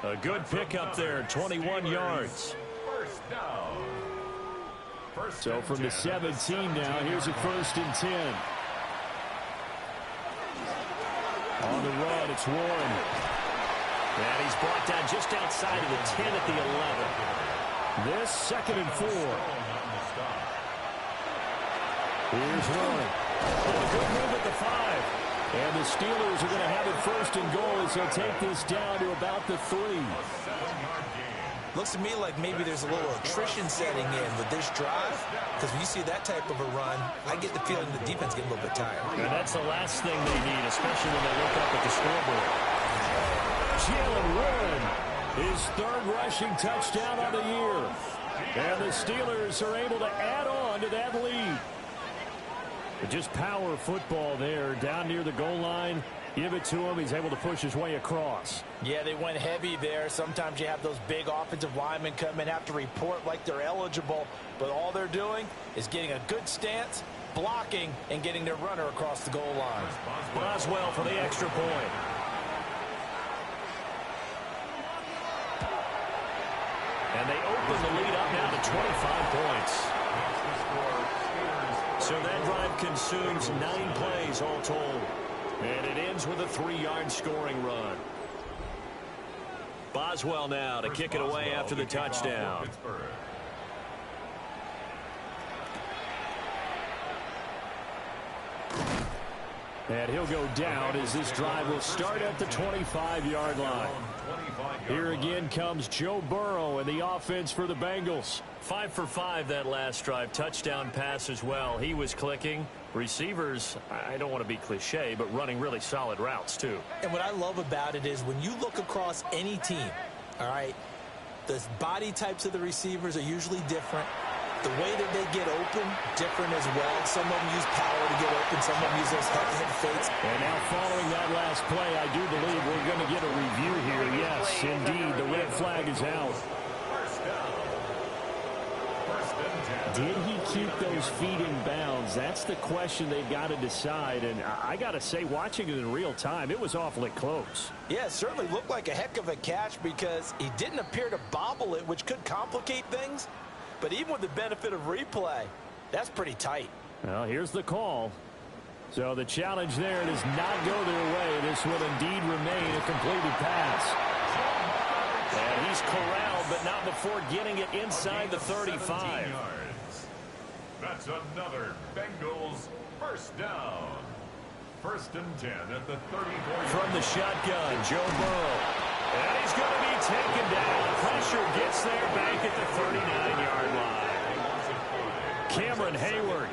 A good pickup there, 21 yards. First down. So from the 17 now, here's a 1st and 10. On the run, it's Warren. And he's brought down just outside of the 10 at the 11. This 2nd and 4. Here's Warren. A good move at the 5. And the Steelers are going to have it 1st and goal as they'll take this down to about the 3. Looks to me like maybe there's a little attrition setting in with this drive, because when you see that type of a run, I get the feeling the defense getting a little bit tired. And that's the last thing they need, especially when they look up at the scoreboard. Jalen Warren, his 3rd rushing touchdown on the year. And the Steelers are able to add on to that lead. But just power football there down near the goal line. Give it to him. He's able to push his way across. Yeah, they went heavy there. Sometimes you have those big offensive linemen come and have to report like they're eligible. But all they're doing is getting a good stance, blocking, and getting their runner across the goal line. Boswell for the extra point. And they open the lead up now to 25 points. So that drive consumes 9 plays all told. And it ends with a 3-yard scoring run. Boswell now to kick it away after the touchdown. And he'll go down as this drive will start at the 25-yard line. Here again comes Joe Burrow and the offense for the Bengals. 5 for 5 that last drive. Touchdown pass as well. He was clicking. Receivers, I don't want to be cliche, but running really solid routes too. And what I love about it is when you look across any team, all right, the body types of the receivers are usually different. The way that they get open, different as well. Some of them use power to get open. Some of them use those head fakes. And now following that last play, I do believe we're going to get a review here. Yes, indeed, the red flag is out. Did he keep those feet in bounds? That's the question they've got to decide. And I got to say, watching it in real time, it was awfully close. Yeah, it certainly looked like a heck of a catch because he didn't appear to bobble it, which could complicate things. But even with the benefit of replay, that's pretty tight. Well, here's the call. So the challenge there does not go their way. This will indeed remain a completed pass. And he's corralled, but not before getting it inside the 35. That's another Bengals first down. 1st and 10 at the 34. From the shotgun, Joe Burrow. And he's going to be taken down. Pressure gets there back at the 39-yard line. Cameron Hayward.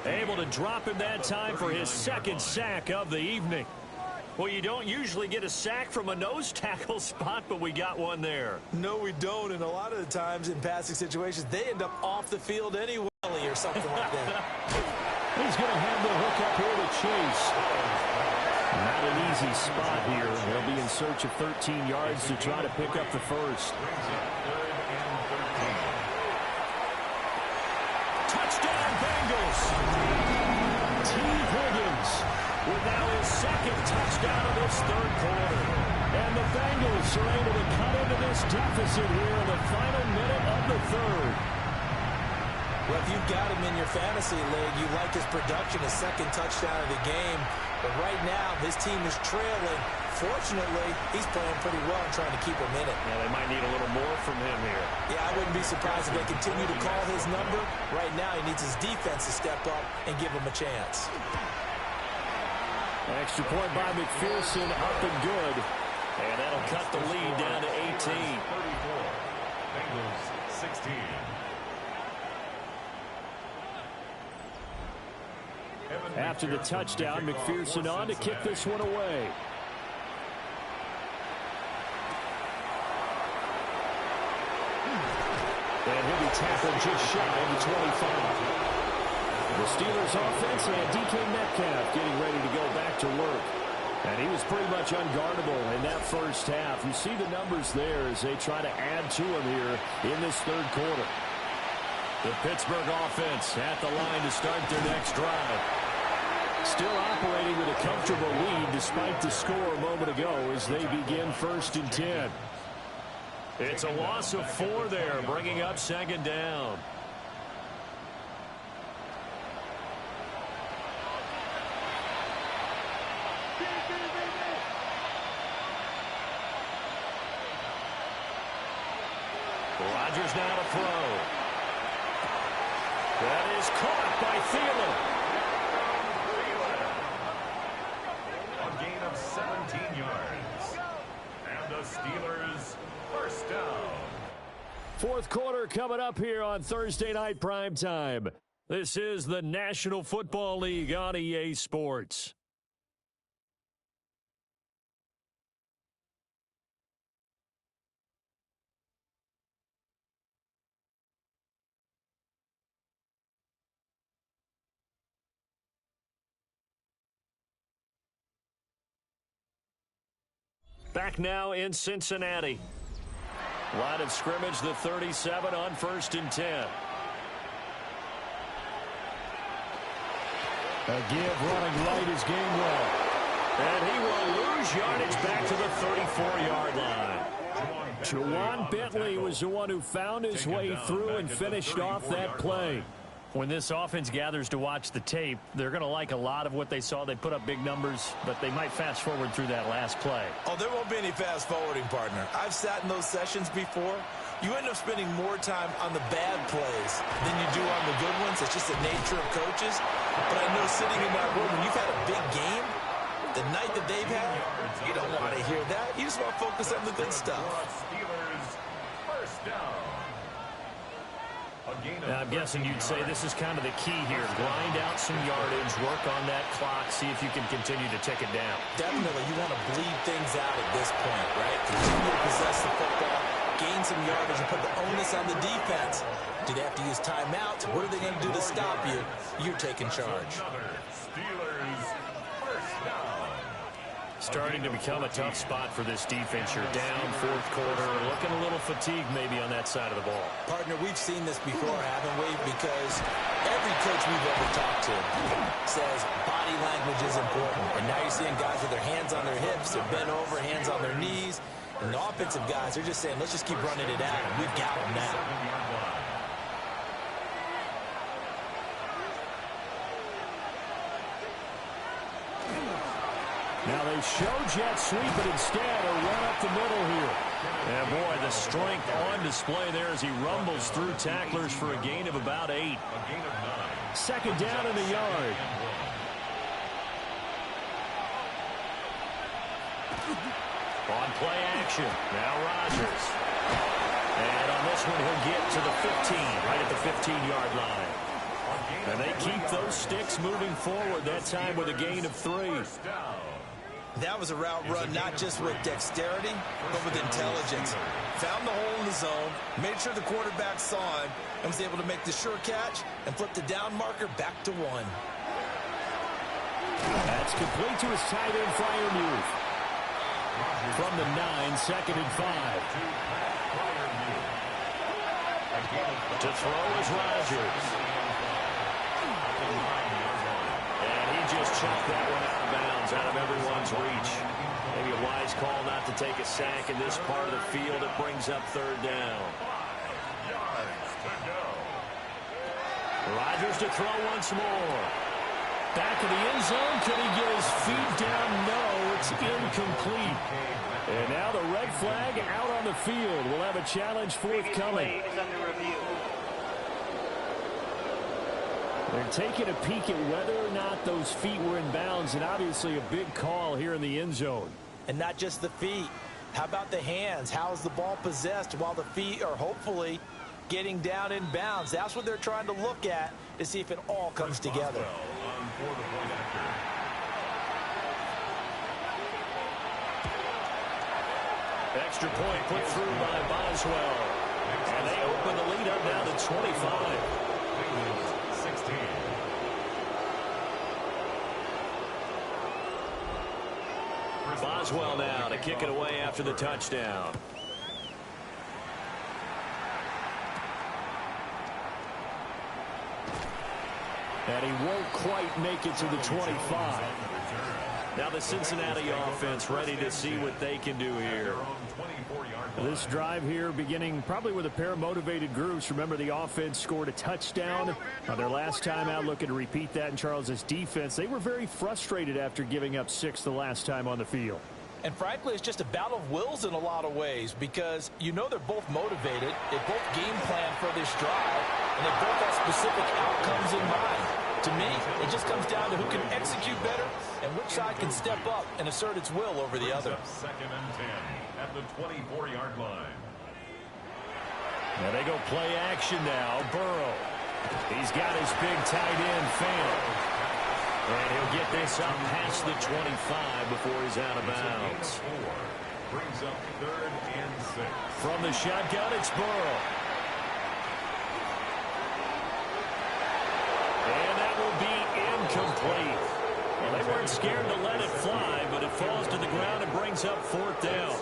Able to drop him that time for his second sack of the evening. Well, you don't usually get a sack from a nose tackle spot, but we got one there. No, we don't, and a lot of the times in passing situations, they end up off the field anyway or something like that. He's going to have the hook up here to Chase. Not an easy spot here. They'll be in search of 13 yards to try to pick up the first. Touchdown, Bengals. T. Higgins with now his second touchdown of this third quarter. And the Bengals are able to cut into this deficit here in the final minute of the third. Well, if you've got him in your fantasy league, you like his production, his second touchdown of the game. But right now, his team is trailing. Fortunately, he's playing pretty well and trying to keep him in it. Yeah, they might need a little more from him here. Yeah, I wouldn't be surprised if they continue to call his number. Right now, he needs his defense to step up and give him a chance. Extra point by McPherson, up and good. And that'll cut the lead down to 18. 34. Bengals 16. After the touchdown, McPherson on to kick this one away. And he'll be tackled just shy of the 25. The Steelers offense and DK Metcalf getting ready to go back to work. And he was pretty much unguardable in that first half. You see the numbers there as they try to add to him here in this third quarter. The Pittsburgh offense at the line to start their next drive. Still operating with a comfortable lead despite the score a moment ago as they begin 1st and 10. It's a loss of 4 there, bringing up 2nd down. Rodgers now to throw. That is caught by Thielen. A gain of 17 yards. And the Steelers first down. Fourth quarter coming up here on Thursday Night Primetime. This is the National Football League on EA Sports. Back now in Cincinnati. Line of scrimmage, the 37 on 1st and 10. A give running right is Gainwell. And he will lose yardage back to the 34-yard line. Juwan Bentley was the one who found his way through and finished off that play. When this offense gathers to watch the tape, they're going to like a lot of what they saw. They put up big numbers, but they might fast forward through that last play. Oh, there won't be any fast forwarding, partner. I've sat in those sessions before. You end up spending more time on the bad plays than you do on the good ones. It's just the nature of coaches. But I know sitting in that room, when you've had a big game, the night that they've had, you don't want to hear that. You just want to focus on the good stuff. Steelers first down. Now, I'm guessing you'd say this is kind of the key here. Grind out some yardage, work on that clock, see if you can continue to tick it down. Definitely, you want to bleed things out at this point, right? Continue to possess the football, gain some yardage, and put the onus on the defense. Do they have to use timeouts? What are they going to do to stop you? You're taking charge. Steelers first down. Starting to become a tough spot for this defense. You're down fourth quarter, looking a little fatigued maybe on that side of the ball. Partner, we've seen this before, haven't we? Because every coach we've ever talked to says body language is important. And now you're seeing guys with their hands on their hips, they're bent over, hands on their knees. And the offensive guys, they're just saying, let's just keep running it out. And we've got them now. Now they show jet sweep, but instead a run up the middle here. And boy, the strength on display there as he rumbles through tacklers for a gain of about 8. Second down in the yard. On play action, now Rodgers. And on this one, he'll get to the 15, right at the 15-yard line. And they keep those sticks moving forward, that time with a gain of 3. That was a route run not just with dexterity, but with intelligence. Found the hole in the zone, made sure the quarterback saw him, and was able to make the sure catch and flip the down marker back to 1. That's complete to his tight end, Freiermuth. From the 9, 2nd and 5. To throw is Rodgers. And he just chucked that one out of bounds, out of everyone's reach. Maybe a wise call not to take a sack in this part of the field. It brings up 3rd down. Rodgers to throw once more. Back of the end zone. Can he get his feet down? No, it's incomplete. And now the red flag out on the field. We'll have a challenge forthcoming. Is under review. They're taking a peek at whether or not those feet were in bounds, and obviously a big call here in the end zone. And not just the feet. How about the hands? How is the ball possessed while the feet are hopefully getting down in bounds? That's what they're trying to look at to see if it all comes together. Extra point put through by Boswell. And they open the lead up now to 25. 16. Boswell now to kick it away after the touchdown. And he won't quite make it to the 25. Now the Cincinnati offense ready to see what they can do here. This drive here beginning probably with a pair of motivated groups. Remember, the offense scored a touchdown on their last time out, looking to repeat that in Charles's defense. They were very frustrated after giving up 6 the last time on the field. And frankly, it's just a battle of wills in a lot of ways because you know they're both motivated. They both game plan for this drive, and they both have specific outcomes in mind. To me, it just comes down to who can execute better and which side can step up and assert its will over the other. 2nd and 10 at the 24-yard line. Now they go play action now. Burrow. He's got his big tight end, Fan. And he'll get this up past the 25 before he's out of bounds. Brings up 3rd and 6. From the shotgun, it's Burrow. And that will be incomplete. Well, they weren't scared to let it fly, but it falls to the ground and brings up 4th down.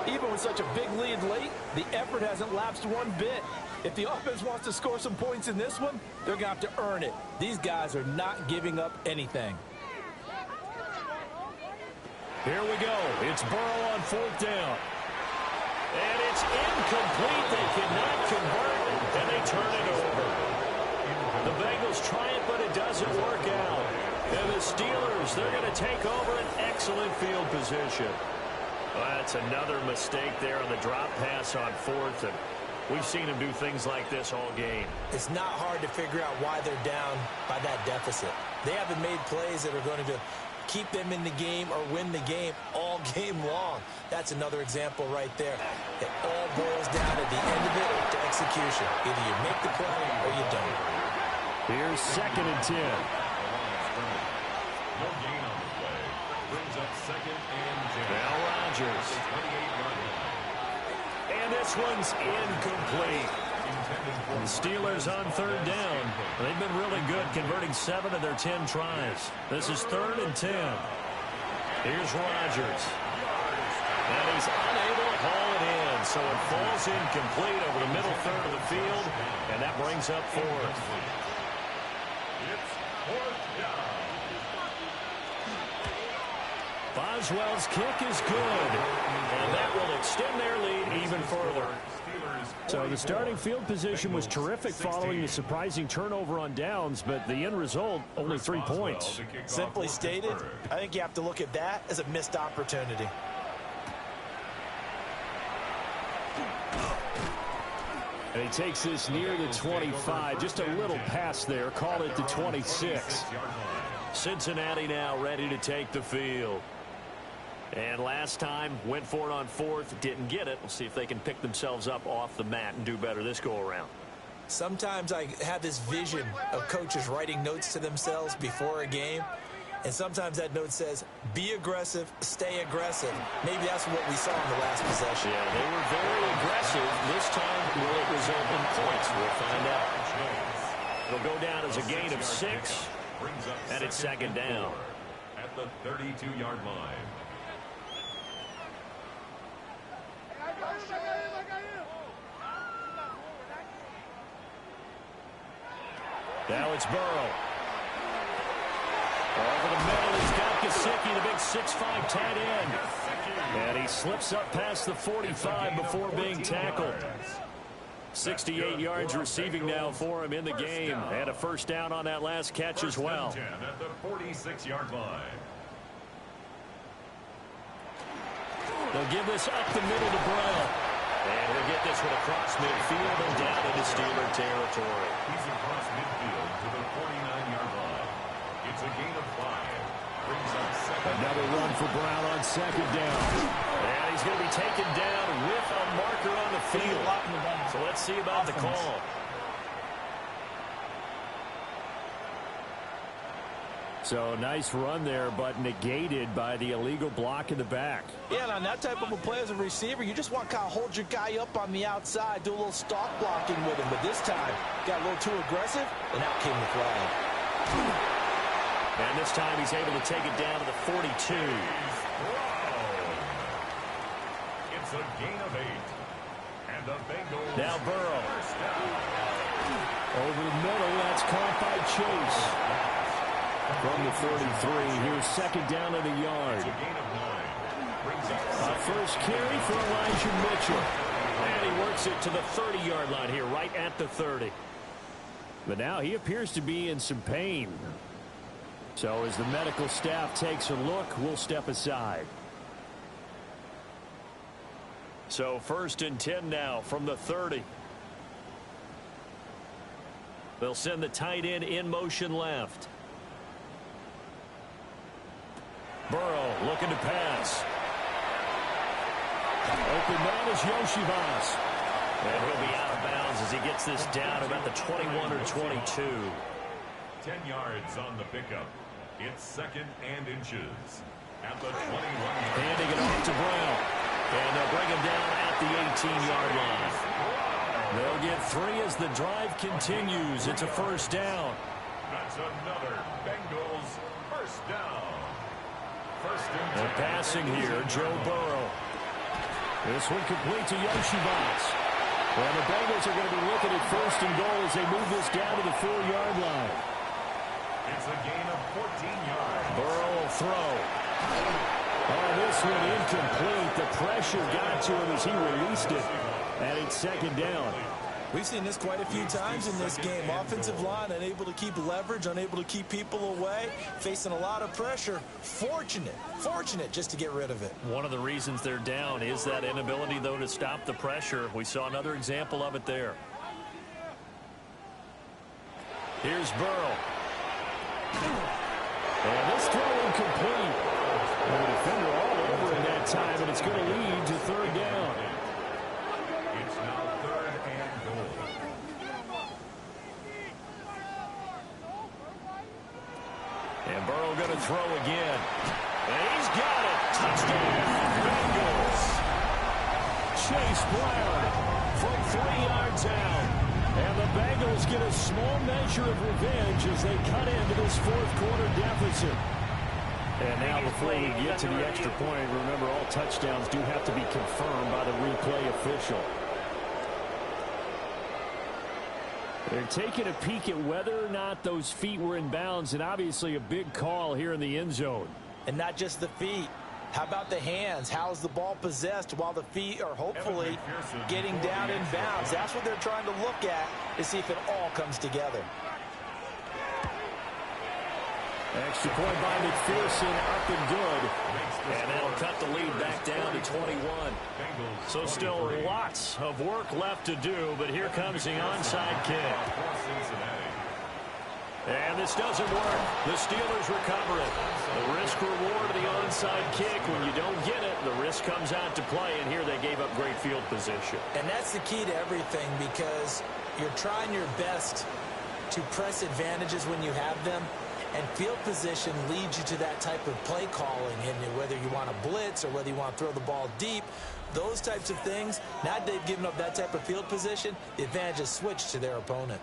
Even with such a big lead late, the effort hasn't lapsed one bit. If the offense wants to score some points in this one, they're going to have to earn it. These guys are not giving up anything. Here we go. It's Burrow on 4th down. And it's incomplete. They cannot convert, and they turn it over. The Bengals try it, but it doesn't work out. And the Steelers, they're going to take over an excellent field position. Well, that's another mistake there on the drop pass on 4th, and we've seen them do things like this all game. It's not hard to figure out why they're down by that deficit. They haven't made plays that are going to keep them in the game or win the game all game long. That's another example right there. It all boils down at the end of it to execution. Either you make the play or you don't. Here's 2nd and 10. No gain on the play. Brings up 2nd and 10. Now Rodgers. And this one's incomplete. The Steelers on 3rd down. They've been really good converting 7 of their 10 tries. This is 3rd and 10. Here's Rodgers. And he's unable to haul it in. So it falls incomplete over the middle third of the field. And that brings up 4th. It's 4th down. Boswell's kick is good. And that will extend their lead even further. So the starting field position was terrific following the surprising turnover on downs, but the end result, only 3 points. Simply stated, I think you have to look at that as a missed opportunity. And he takes this near the 25. Just a little pass there. Call it the 26. Cincinnati now ready to take the field. And last time, went for it on 4th, didn't get it. We'll see if they can pick themselves up off the mat and do better this go-around. Sometimes I have this vision of coaches writing notes to themselves before a game, and sometimes that note says, be aggressive, stay aggressive. Maybe that's what we saw in the last possession. Yeah, they were very aggressive. This time, will it result in points? We'll find out. It'll go down as a gain of 6, and it's second down. At the 32-yard line. Now it's Burrow. Over the middle, he's got Gesicki, the big 6'5" tight end. And he slips up past the 45 before being tackled. 68 yards receiving now for him in the game. And a first down on that last catch as well. At the 46-yard line. They'll give this up the middle to Burrow. And he'll get this one across midfield and down into Steeler territory. He's across midfield to the 49-yard line. It's a gain of 5. Brings up second. Another run for Brown on second down. And he's going to be taken down with a marker on the field. So let's see about the call. So nice run there, but negated by the illegal block in the back. Yeah, and on that type of a play as a receiver, you just want to kind of hold your guy up on the outside, do a little stalk blocking with him. But this time, got a little too aggressive, and out came the flag. And this time he's able to take it down to the 42. It's a gain of 8. And the Bengals. Now Burrow. Over the middle, that's caught by Chase. From the 33, here's second down in the yard. It's a gain of 9. Brings up A first carry for Elijah Mitchell. And he works it to the 30-yard line here, right at the 30. But now he appears to be in some pain. So as the medical staff takes a look, we'll step aside. So first and 10 now from the 30. They'll send the tight end in motion left. Burrow looking to pass. Open man is Yoshivas. And he'll be out of bounds as he gets this down about the 21 or 22. 10 yards on the pickup. It's second and inches. At the 21. Handing it off to Brown. And they'll bring him down at the 18-yard line. They'll get 3 as the drive continues. It's a first down. That's another Bengals first down. And passing here, Joe Burrow. This one complete to Yoshivas. And the Bengals are going to be looking at first and goal as they move this down to the 4-yard line. It's a gain of 14 yards. Burrow will throw. Oh, this one incomplete. The pressure got to him as he released it. And it's second down. We've seen this quite a few times in this game. Offensive line unable to keep leverage, unable to keep people away, facing a lot of pressure. Fortunate just to get rid of it. One of the reasons they're down is that inability, though, to stop the pressure. We saw another example of it there. Here's Burrow. And this throw incomplete. And the defender all over in that time, and it's going to lead to third down. It's now third and goal. And Burrow going to throw again. And he's got it. Touchdown, Bengals. Chase Brown from 3 yards out. And the Bengals get a small measure of revenge as they cut into this fourth quarter deficit. And now before we get to the extra point, remember all touchdowns do have to be confirmed by the replay official. They're taking a peek at whether or not those feet were in bounds, and obviously a big call here in the end zone. And not just the feet. How about the hands? How's the ball possessed while the feet are hopefully getting down in bounds? That's what they're trying to look at to see if it all comes together. Extra point by McPherson, up and good. And that'll cut the lead back down to 21. So still lots of work left to do, but here comes the onside kick. And this doesn't work. The Steelers recover it. The risk reward of the onside kick. When you don't get it, the risk comes out to play, and here they gave up great field position. And that's the key to everything, because you're trying your best to press advantages when you have them, and field position leads you to that type of play calling, and whether you want to blitz or whether you want to throw the ball deep, those types of things. Now they've given up that type of field position, the advantage is switched to their opponent.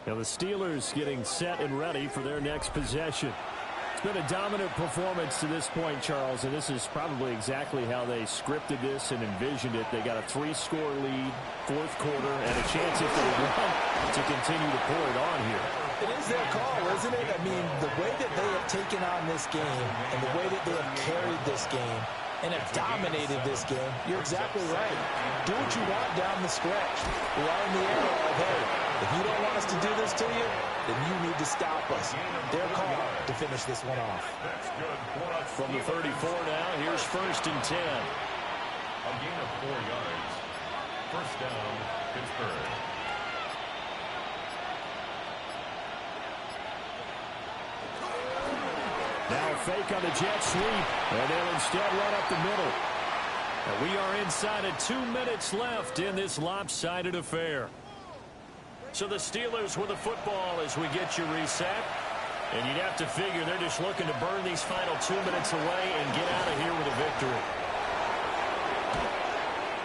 Now the Steelers getting set and ready for their next possession. It's been a dominant performance to this point, Charles, and this is probably exactly how they scripted this and envisioned it. They got a 3-score lead, fourth quarter, and a chance if they want to continue to pour it on here. It is their call, isn't it? I mean, the way that they have taken on this game and the way that they have carried this game and have dominated this game, you're exactly right. Do what you want down the stretch. We are in the era of, hey, if you don't want us to do this to you, then you need to stop us. Their call to finish this one off. From the 34 now, here's 1st and 10. A gain of 4 yards. First down, Pittsburgh. Now fake on the jet sweep, and they'll instead run up the middle. And we are inside of 2 minutes left in this lopsided affair. So the Steelers with the football as we get you reset. And you'd have to figure they're just looking to burn these final 2 minutes away and get out of here with a victory.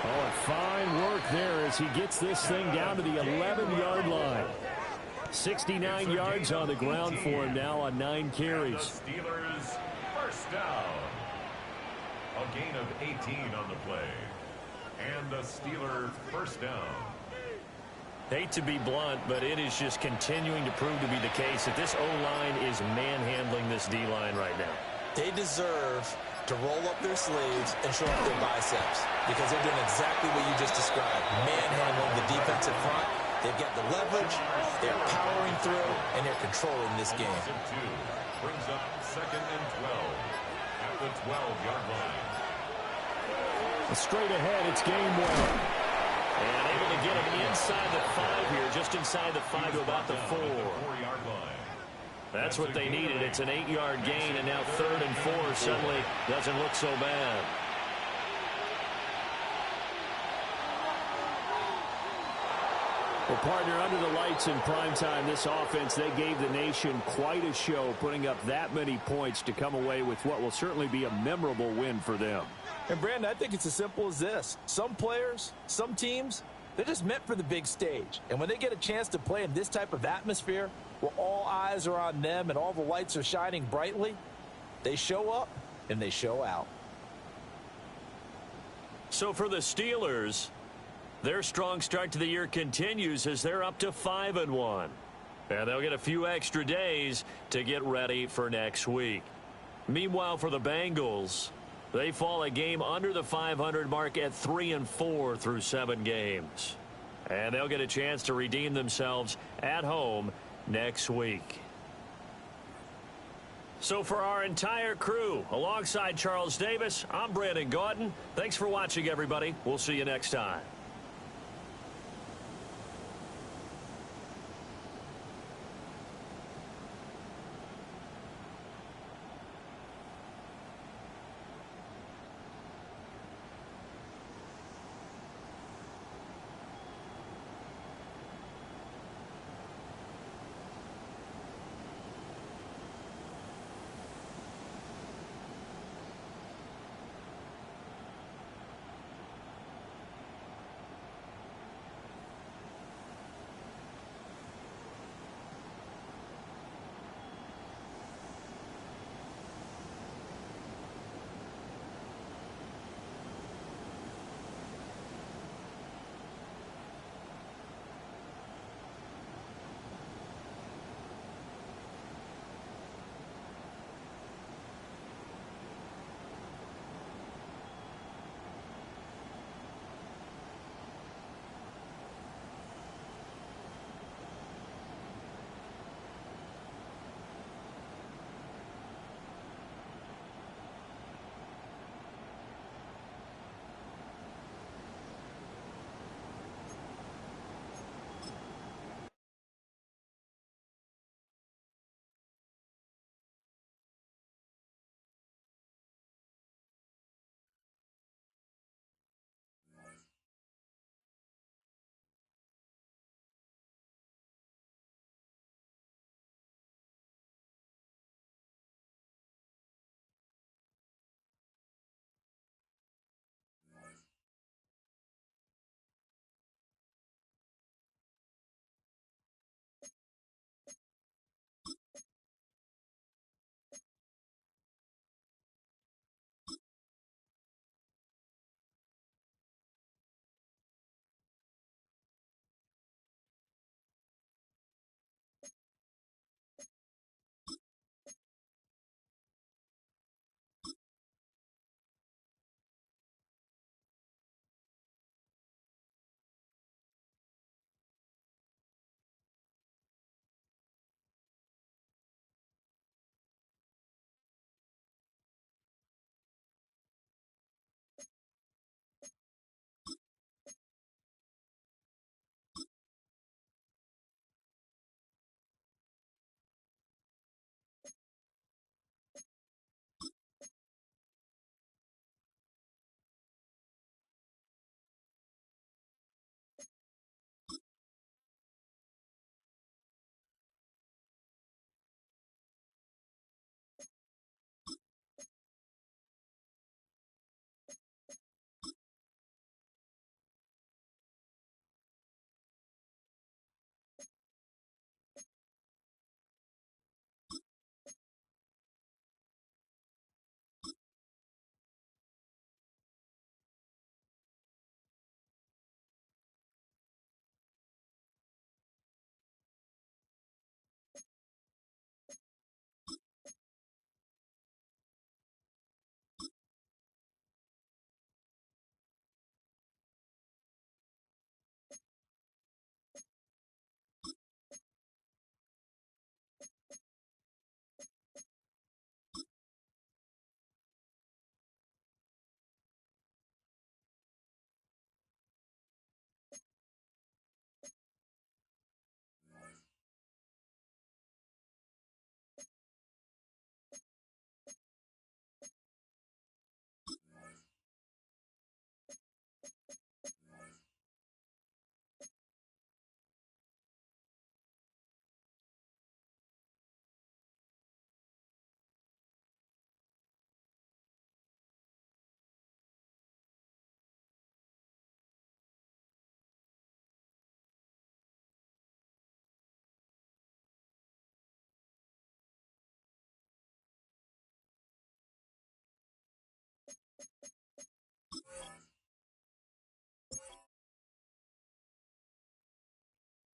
Oh, and fine work there as he gets this thing down to the 11-yard line. 69 yards on the ground for him now on 9 carries. The Steelers first down. A gain of 18 on the play. And the Steelers first down. Hate to be blunt, but it is just continuing to prove to be the case that this O-line is manhandling this D-line right now. They deserve to roll up their sleeves and show up their biceps, because they're doing exactly what you just described, manhandling the defensive front. They've got the leverage, they're powering through, and they're controlling this game. Brings up 2nd and 12 at the 12-yard line. Straight ahead, it's Gainwell. And able to get him inside the 5 here, just inside the 5 to about the 4. That's what they needed. It's an 8-yard gain, and now 3rd and 4 suddenly doesn't look so bad. Well, partner, under the lights in primetime, this offense, they gave the nation quite a show, putting up that many points to come away with what will certainly be a memorable win for them. And, Brandon, I think it's as simple as this. Some players, some teams, they're just meant for the big stage. And when they get a chance to play in this type of atmosphere, where all eyes are on them and all the lights are shining brightly, they show up and they show out. So for the Steelers, their strong start to the year continues as they're up to 5-1. And they'll get a few extra days to get ready for next week. Meanwhile, for the Bengals, they fall a game under the 500 mark at 3-4 through 7 games. And they'll get a chance to redeem themselves at home next week. So for our entire crew, alongside Charles Davis, I'm Brandon Gaudin. Thanks for watching, everybody. We'll see you next time.